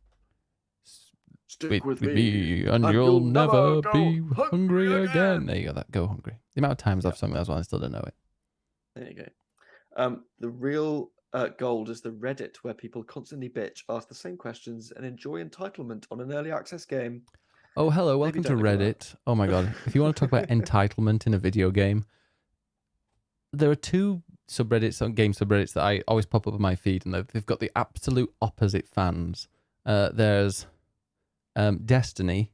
Stick with me, and you'll never be hungry again. There you go. That go hungry. The amount of times I've sung that as well, I still don't know it. There you go. The real gold is the Reddit, where people constantly bitch, ask the same questions, and enjoy entitlement on an early access game. Oh, hello. Welcome to Reddit. Oh my god. If you want to talk about entitlement in a video game, there are two subreddits on game subreddits that I always pop up on my feed, and they've got the absolute opposite fans. There's Destiny,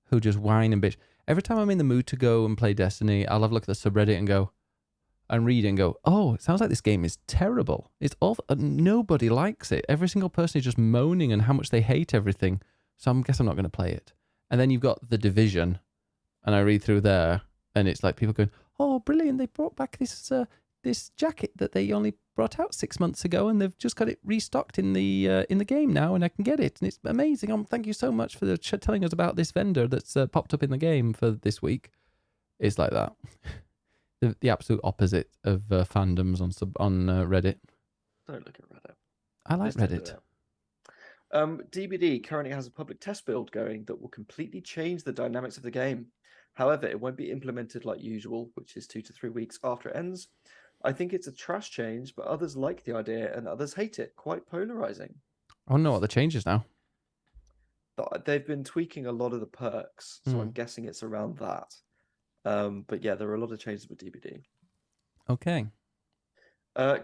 who just whine and bitch. Every time I'm in the mood to go and play Destiny, I'll have a look at the subreddit and go and read and go, oh, it sounds like this game is terrible. It's awful. Nobody likes it. Every single person is just moaning and how much they hate everything. So I guess I'm not going to play it. And then you've got The Division, and I read through there, and it's like people going, oh, brilliant, they brought back this jacket that they only brought out 6 months ago, and they've just got it restocked in the game now, and I can get it, and it's amazing. Thank you so much for telling us about this vendor that's popped up in the game for this week. It's like that. The absolute opposite of fandoms on Reddit. Don't look at Reddit. I like Reddit. DBD currently has a public test build going that will completely change the dynamics of the game. However, it won't be implemented like usual, which is 2 to 3 weeks after it ends. I think it's a trash change, but others like the idea and others hate it. Quite polarizing. I don't know what the change is now. They've been tweaking a lot of the perks, so I'm guessing it's around that. But yeah, there are a lot of changes with DBD. Okay.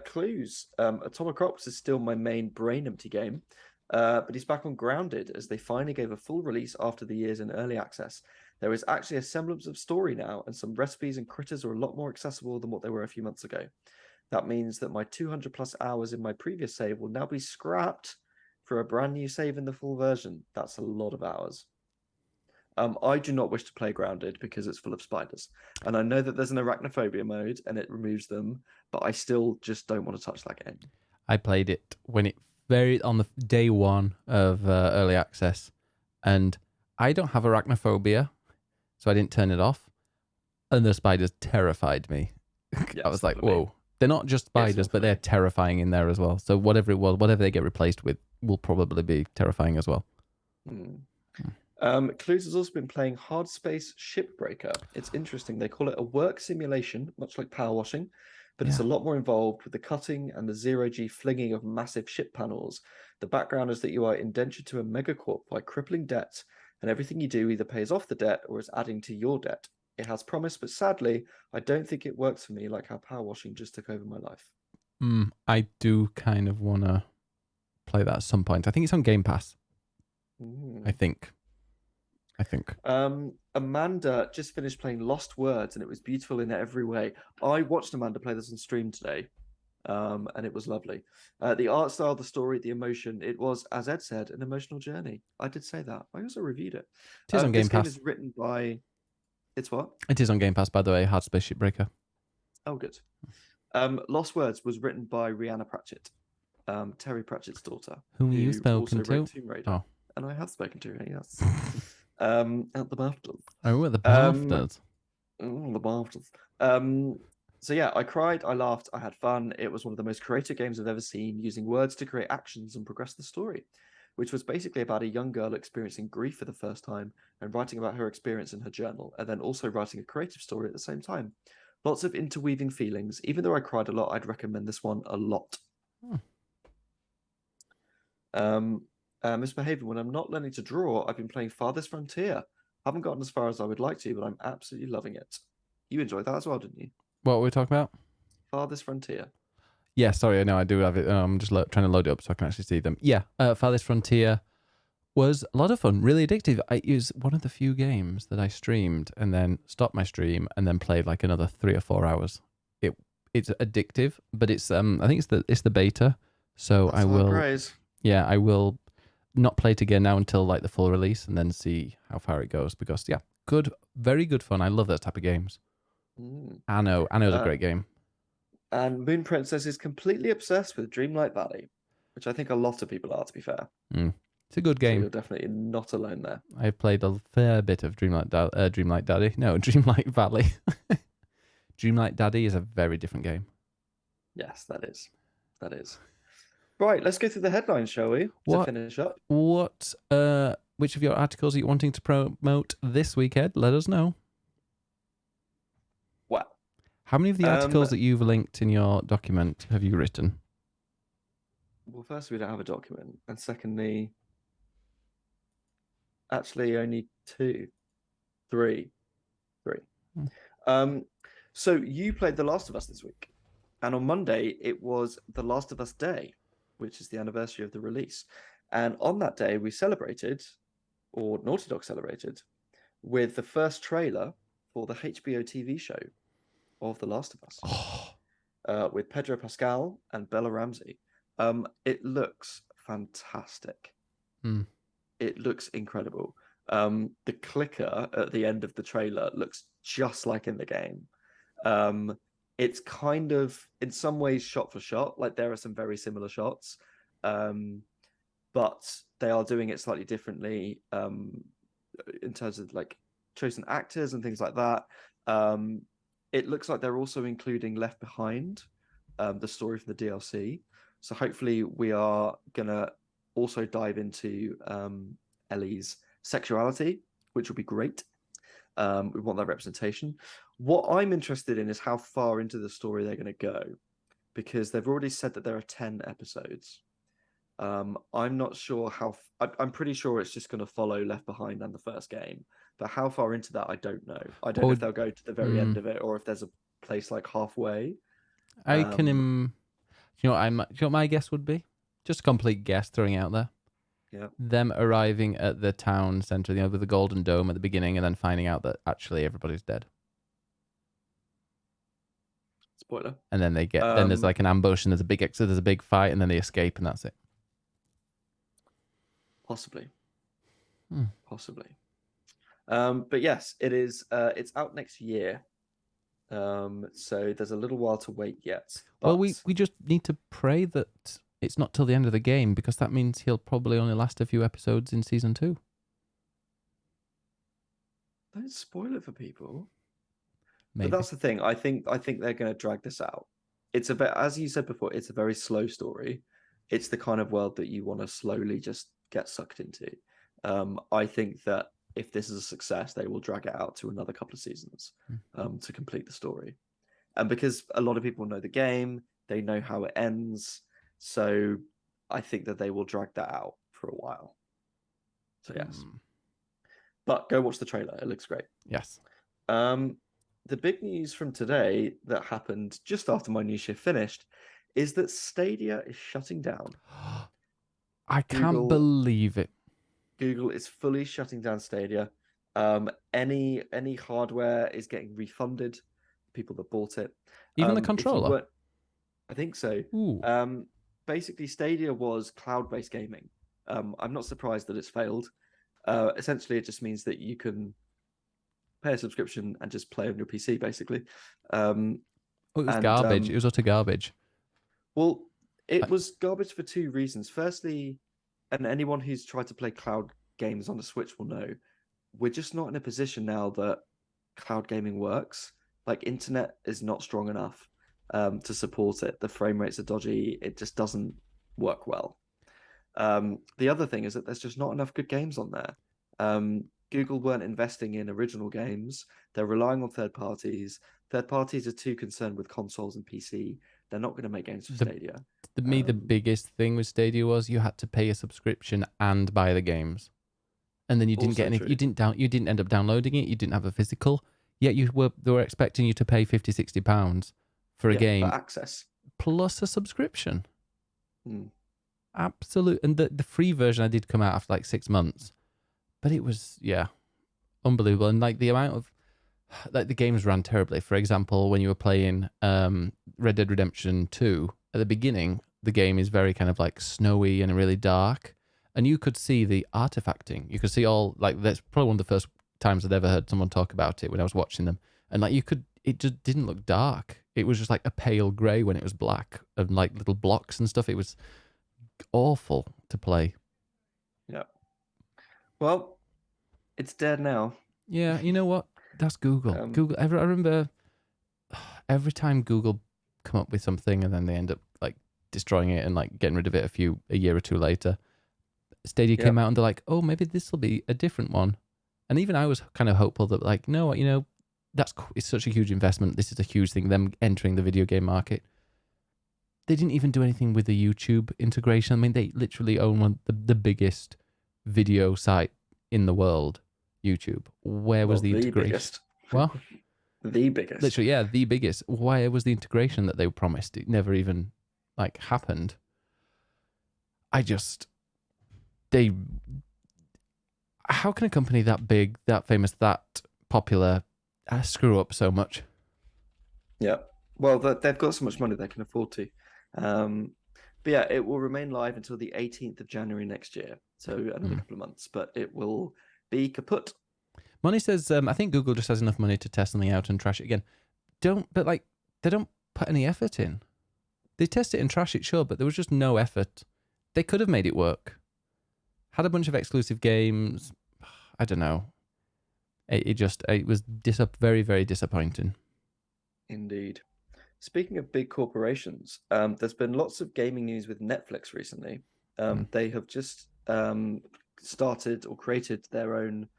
Clues. Atomic Ops is still my main brain empty game. But he's back on Grounded as they finally gave a full release after the years in early access. There is actually a semblance of story now, and some recipes and critters are a lot more accessible than what they were a few months ago. That means that my 200 plus hours in my previous save will now be scrapped for a brand new save in the full version. That's a lot of hours. I do not wish to play Grounded because it's full of spiders. And I know that there's an arachnophobia mode and it removes them, but I still just don't want to touch that game. I played it when it on the day one of early access, and I don't have arachnophobia, so I didn't turn it off. And the spiders terrified me. I was like, whoa. They're not just spiders, but they're terrifying in there as well. So whatever it was, whatever they get replaced with will probably be terrifying as well. Clues has also been playing Hard Space Shipbreaker. It's interesting. They call it a work simulation, much like power washing, but it's a lot more involved with the cutting and the zero-G flinging of massive ship panels. The background is that you are indentured to a megacorp by crippling debt, and everything you do either pays off the debt or is adding to your debt. It has promise, but sadly, I don't think it works for me like how power washing just took over my life. I do kind of want to play that at some point. I think it's on Game Pass. I think. Amanda just finished playing Lost Words, and it was beautiful in every way. I watched Amanda play this on stream today, and it was lovely. The art style, the story, the emotion, it was, as Ed said, an emotional journey. I did say that. I also reviewed it. It is on Game Pass. This game is written by... It's what? It is on Game Pass, by the way, Hard Space Shipbreaker. Oh, good. Lost Words was written by Rhianna Pratchett, Terry Pratchett's daughter. Whom you've spoken to. Tomb Raider. Oh. And I have spoken to her, yes. At the BAFTAs. Oh, at the BAFTAs. The BAFTAs. So yeah, I cried, I laughed, I had fun. It was one of the most creative games I've ever seen, using words to create actions and progress the story, which was basically about a young girl experiencing grief for the first time and writing about her experience in her journal, and then also writing a creative story at the same time. Lots of interweaving feelings. Even though I cried a lot, I'd recommend this one a lot. Misbehaving. When I'm not learning to draw, I've been playing Farthest Frontier. Haven't gotten as far as I would like to, but I'm absolutely loving it. You enjoyed that as well, didn't you? What were we talking about? Farthest Frontier. Yeah, sorry, I know I do have it. I'm just trying to load it up so I can actually see them. Yeah, Farthest Frontier was a lot of fun, really addictive. It was one of the few games that I streamed and then stopped my stream and then played like another 3 or 4 hours. It's addictive, but it's I think it's the beta, so that's I will not play it again now until like the full release and then see how far it goes, because very good fun. I love that type of games. Anno's a great game. And Moon Princess is completely obsessed with Dreamlight Valley, which I think a lot of people are, to be fair. It's a good game. So you're definitely not alone there. I've played a fair bit of Dreamlight Valley. Dreamlight Daddy is a very different game. Yes, that is. Right, let's go through the headlines, shall we? To finish up. Which of your articles are you wanting to promote this week, Ed? Let us know. Well, how many of the articles that you've linked in your document have you written? Well, first, we don't have a document. And secondly, actually only 2. 3. So you played The Last of Us this week. And on Monday, it was The Last of Us Day, which is the anniversary of the release. And on that day, we celebrated, or Naughty Dog celebrated, with the first trailer for the HBO TV show of The Last of Us, with Pedro Pascal and Bella Ramsey. It looks fantastic. It looks incredible. The clicker at the end of the trailer looks just like in the game. It's kind of, in some ways, shot for shot. Like, there are some very similar shots, but they are doing it slightly differently in terms of like chosen actors and things like that. It looks like they're also including Left Behind, the story from the DLC. So hopefully we are gonna also dive into Ellie's sexuality, which will be great. We want that representation. What I'm interested in is how far into the story they're going to go, because they've already said that there are 10 episodes. I'm not sure how... I'm pretty sure it's just going to follow Left Behind and the first game, but how far into that, I don't know. I don't know if they'll go to the very end of it, or if there's a place like halfway. I can... you know what my guess would be? Just a complete guess throwing out there. Yeah. Them arriving at the town center, with the golden dome at the beginning, and then finding out that actually everybody's dead. Spoiler. And then then there's like an ambush, and there's a big fight, and then they escape, and that's it. Possibly. Possibly. But yes, it is. It's out next year. So there's a little while to wait yet. But... Well, we just need to pray that it's not till the end of the game, because that means he'll probably only last a few episodes in season 2. Don't spoil it for people. Maybe. But that's the thing. I think they're going to drag this out. It's a bit, as you said before, it's a very slow story. It's the kind of world that you want to slowly just get sucked into. I think that if this is a success, they will drag it out to another couple of seasons to complete the story. And because a lot of people know the game, they know how it ends. So I think that they will drag that out for a while. So yes. But go watch the trailer. It looks great. Yes. The big news from today that happened just after my new shift finished is that Stadia is shutting down. I can't believe it. Google is fully shutting down Stadia. Any hardware is getting refunded. People that bought it, even the controller. I think so. Basically, Stadia was cloud-based gaming. I'm not surprised that it's failed. Essentially, it just means that you can pay a subscription and just play on your PC, basically. It was garbage. It was utter garbage. Well, it was garbage for 2 reasons. Firstly, and anyone who's tried to play cloud games on the Switch will know, we're just not in a position now that cloud gaming works. Like, internet is not strong enough to support it. The frame rates are dodgy. It just doesn't work well. The other thing is that there's just not enough good games on there. Google weren't investing in original games. They're relying on third parties. Third parties are too concerned with consoles and PC. They're not going to make games for Stadia. The biggest thing with Stadia was you had to pay a subscription and buy the games, and then you didn't get any. You didn't end up downloading it. You didn't have a physical. Yet they were expecting you to pay £50-60 for a game, for access plus a subscription. Absolute. And the free version I did come out after like 6 months. But it was, unbelievable. And like the amount of, like the games ran terribly. For example, when you were playing Red Dead Redemption 2, at the beginning, the game is very kind of like snowy and really dark. And you could see the artifacting. You could see all, like, that's probably one of the first times I'd ever heard someone talk about it when I was watching them. And like it just didn't look dark. It was just like a pale grey when it was black, and like little blocks and stuff. It was awful to play. Yeah. Well, it's dead now. Yeah, you know what? That's Google. Google. I remember every time Google come up with something and then they end up like destroying it and like getting rid of it a year or 2 later. Stadia came out and they're like, oh, maybe this will be a different one. And even I was kind of hopeful that like, no, it's such a huge investment. This is a huge thing. Them entering the video game market. They didn't even do anything with the YouTube integration. I mean, they literally own one of the biggest video site in the world, YouTube. Where was the integration? Biggest. Well, the biggest. Literally, the biggest. Where was the integration that they promised? It never even like happened. How can a company that big, that famous, that popular screw up so much? Yeah. Well, they've got so much money they can afford to. But yeah, it will remain live until the 18th of January next year. So another couple of months, but it will be kaput. Money says, I think Google just has enough money to test something out and trash it again. They don't put any effort in. They test it and trash it, sure, but there was just no effort. They could have made it work. Had a bunch of exclusive games. I don't know. It was very, very disappointing. Indeed. Speaking of big corporations, there's been lots of gaming news with Netflix recently. They have just started or created their own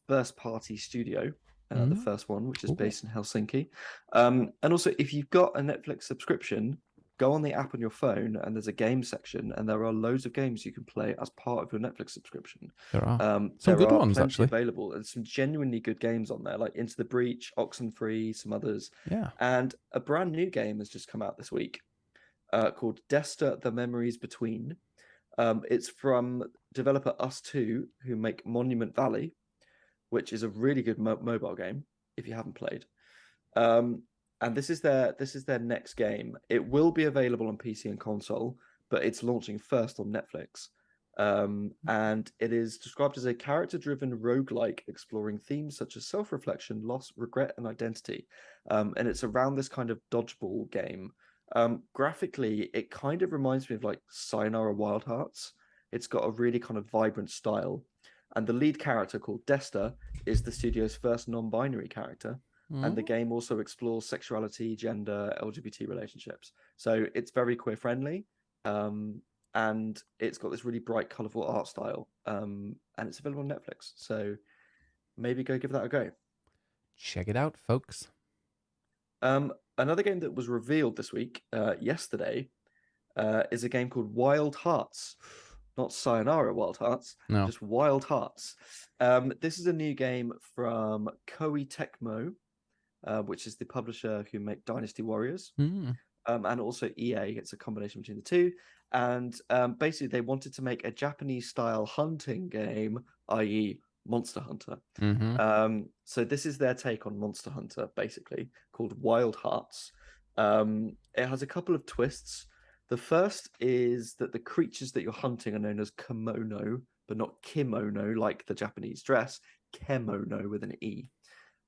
first-party studio, the first one, which is based in Helsinki. And also, if you've got a Netflix subscription, go on the app on your phone, and there's a game section, and there are loads of games you can play as part of your Netflix subscription. There are some good ones actually available, and some genuinely good games on there, like Into the Breach, Oxenfree, some others. Yeah. And a brand new game has just come out this week, called Desta: The Memories Between. It's from developer Us2, who make Monument Valley, which is a really good mobile game if you haven't played. And this is their next game. It will be available on PC and console, but it's launching first on Netflix. And it is described as a character-driven roguelike exploring themes such as self-reflection, loss, regret, and identity. And it's around this kind of dodgeball game. Graphically, it kind of reminds me of like Sayonara Wild Hearts. It's got a really kind of vibrant style. And the lead character, called Desta, is the studio's first non-binary character. And the game also explores sexuality, gender, LGBT relationships. So it's very queer friendly. And it's got this really bright, colorful art style. And it's available on Netflix. So maybe go give that a go. Check it out, folks. Another game that was revealed this week, yesterday, is a game called Wild Hearts. Not Sayonara Wild Hearts, no. Just Wild Hearts. This is a new game from Koei Tecmo, which is the publisher who make Dynasty Warriors, and also EA. It's a combination between the two. And basically, they wanted to make a Japanese-style hunting game, i.e., Monster Hunter. So this is their take on Monster Hunter, basically, called Wild Hearts. It has a couple of twists. The first is that the creatures that you're hunting are known as kimono, but not kimono like the Japanese dress. Kemono with an E.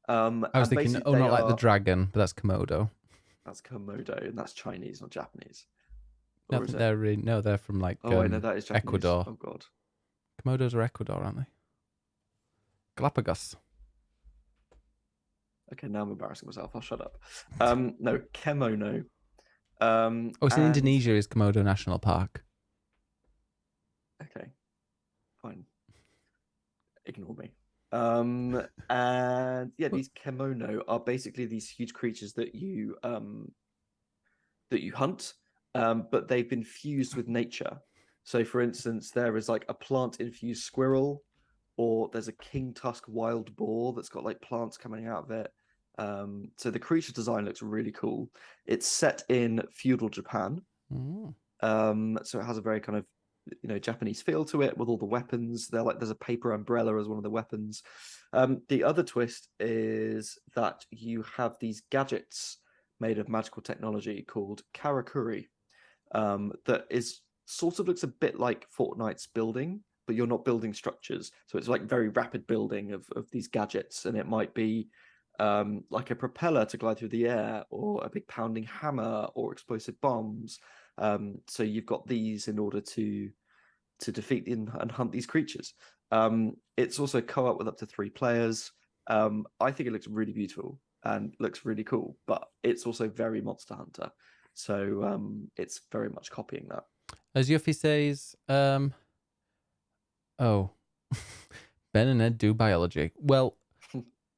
I was thinking, not like the dragon, but that's Komodo. That's Komodo, and that's Chinese, not Japanese. No, they're from like I know that is Japanese. Ecuador. Oh god, Komodos are Ecuador, aren't they? Galapagos. Okay, now I'm embarrassing myself. I'll shut up. No, kemono. It's in Indonesia. Is Komodo National Park? Okay, fine. Ignore me. And yeah, these kemono are basically these huge creatures that you hunt, but they've been fused with nature. So, for instance, there is like a plant-infused squirrel, or there's a king tusk wild boar that's got like plants coming out of it. So the creature design looks really cool. It's set in feudal Japan. So it has a very kind of Japanese feel to it with all the weapons. There's a paper umbrella as one of the weapons. The other twist is that you have these gadgets made of magical technology called karakuri, that is sort of looks a bit like Fortnite's building, but you're not building structures. So it's like very rapid building of these gadgets, and it might be like a propeller to glide through the air, or a big pounding hammer, or explosive bombs. So you've got these in order to defeat and hunt these creatures. It's also co-op with up to 3 players. I think it looks really beautiful and looks really cool, but it's also very Monster Hunter. So it's very much copying that. As Yuffie says, Ben and Ed do biology. Well,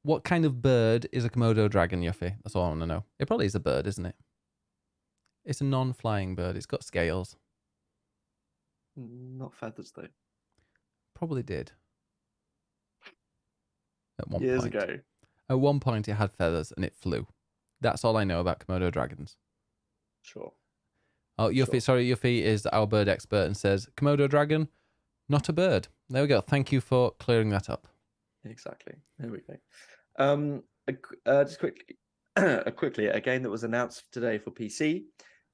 what kind of bird is a Komodo dragon, Yuffie? That's all I want to know. It probably is a bird, isn't it? It's a non-flying bird. It's got scales. Not feathers, though. Probably did. At one Years point. ago. At one point, it had feathers and it flew. That's all I know about Komodo dragons. Sure. Oh, Yuffie, Sure. sorry, Yuffie is our bird expert and says, Komodo dragon, not a bird. There we go. Thank you for clearing that up. Exactly. There we go. Just quickly, a game that was announced today for PC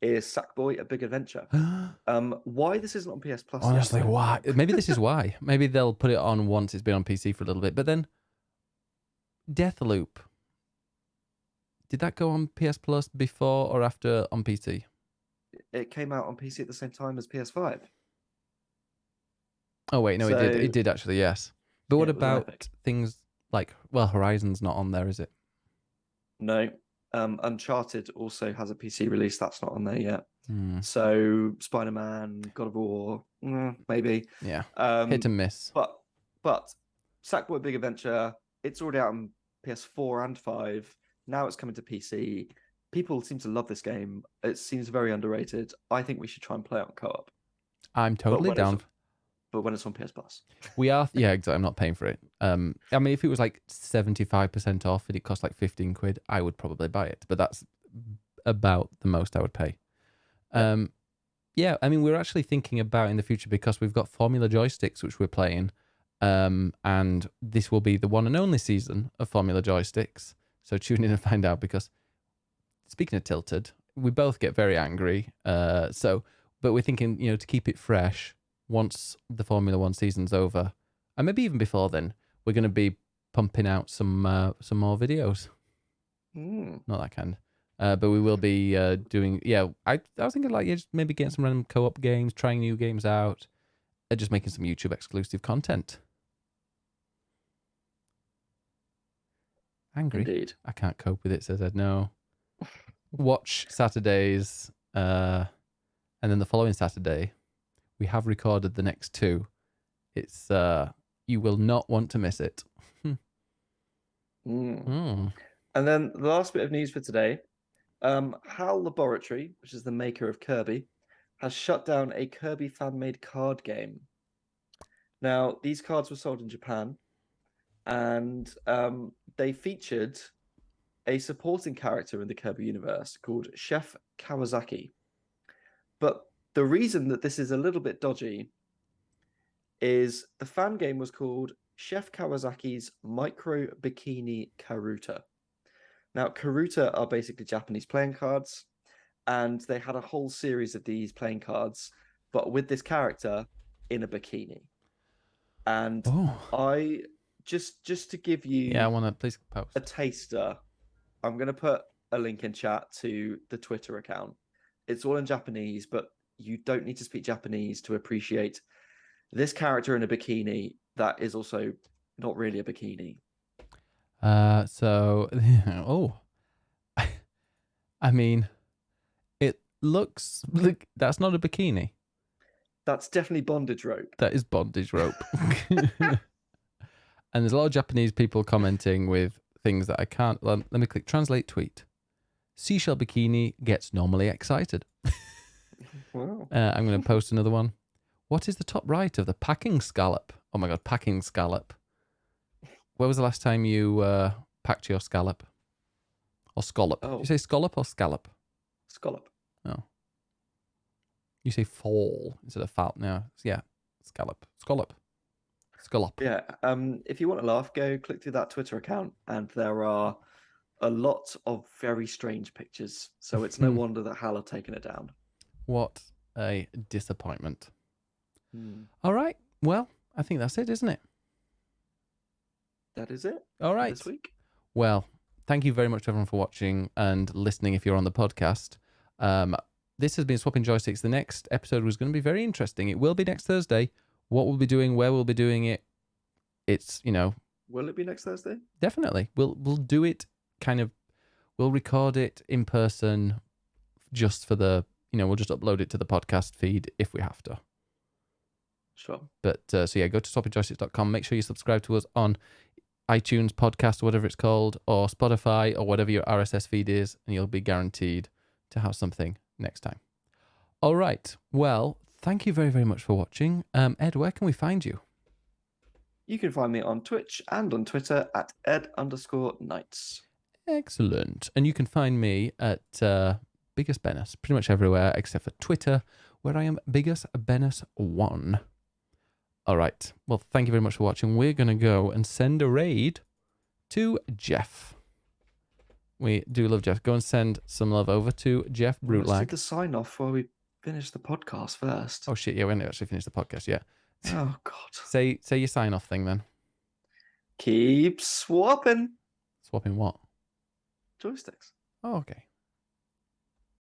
is Sackboy: A Big Adventure. Why this isn't on PS Plus? Honestly, why? Maybe this is why. Maybe they'll put it on once it's been on PC for a little bit. But then, Deathloop. Did that go on PS Plus before or after on PC? It came out on PC at the same time as PS5. Oh wait, no, it did. It did actually, yes. But what about things like, well, Horizon's not on there, is it? No. Uncharted also has a PC release. That's not on there yet. So Spider-Man, God of War, maybe. Yeah. Hit and miss. But Sackboy: Big Adventure, it's already out on PS4 and 5. Now it's coming to PC. People seem to love this game. It seems very underrated. I think we should try and play it on co-op. I'm totally down. But when it's on PS Plus. We are, yeah, exactly. I'm not paying for it. I mean, if it was like 75% off and it cost like 15 quid, I would probably buy it. But that's about the most I would pay. Yeah, I mean, we're actually thinking about in the future because we've got Formula Joysticks, which we're playing. And this will be the one and only season of Formula Joysticks. So tune in and find out because speaking of tilted, we both get very angry. But we're thinking, to keep it fresh once the Formula One season's over, and maybe even before then, we're going to be pumping out some more videos. Not that kind. But we will be doing. Yeah, I was thinking just maybe getting some random co-op games, trying new games out, and just making some YouTube exclusive content. Angry. Indeed. I can't cope with it, says Ed. No. Watch Saturdays, and then the following Saturday, we have recorded the next two. It's you will not want to miss it. And then the last bit of news for today: HAL Laboratory, which is the maker of Kirby, has shut down a Kirby fan-made card game. Now, these cards were sold in Japan, and they featured a supporting character in the Kirby universe called Chef Kawasaki. But the reason that this is a little bit dodgy is the fan game was called Chef Kawasaki's Microbikini Karuta. Now, Karuta are basically Japanese playing cards, and they had a whole series of these playing cards, but with this character in a bikini. And I just to give you I want to please post a taster. I'm going to put a link in chat to the Twitter account. It's all in Japanese, but you don't need to speak Japanese to appreciate this character in a bikini that is also not really a bikini. I mean, it looks like that's not a bikini. That's definitely bondage rope. That is bondage rope. And there's a lot of Japanese people commenting with things that I can't. Let me click translate tweet. Seashell bikini gets normally excited. Wow. I'm going to post another one. What is the top right of the packing scallop? Oh my god, packing scallop. Where was the last time you packed your scallop? Or scallop? Oh. Did you say scallop or scallop? Scallop. Oh. You say fall instead of fal. No, yeah, scallop. Scallop. Scallop. Yeah. If you want to laugh, go click through that Twitter account, and there are a lot of very strange pictures. So it's no wonder that HAL have taken it down. What a disappointment. All right. Well, I think that's it, isn't it? That is it. All right. This week. Well, thank you very much to everyone for watching and listening if you're on the podcast. This has been Swapping Joysticks. The next episode was going to be very interesting. It will be next Thursday. What we'll be doing, where we'll be doing it, it's, Will it be next Thursday? Definitely. We'll do it we'll record it in person just for the, we'll just upload it to the podcast feed if we have to. Sure. But, go to swappingjoysticks.com. Make sure you subscribe to us on iTunes podcast or whatever it's called, or Spotify, or whatever your RSS feed is, and you'll be guaranteed to have something next time. All right. Well, thank you very, very much for watching. Ed, where can we find you? You can find me on Twitch and on Twitter at ed_nights. Excellent. And you can find me at Biggest Bennis, pretty much everywhere except for Twitter, where I am Biggest Bennis1. All right. Well, thank you very much for watching. We're going to go and send a raid to Jeff. We do love Jeff. Go and send some love over to Jeff Brutlag. Let's do the sign off while we finish the podcast first. Oh, shit. Yeah, we haven't actually finished the podcast yet. Oh, God. Say your sign off thing then. Keep swapping. Swapping what? Joysticks. Oh, okay.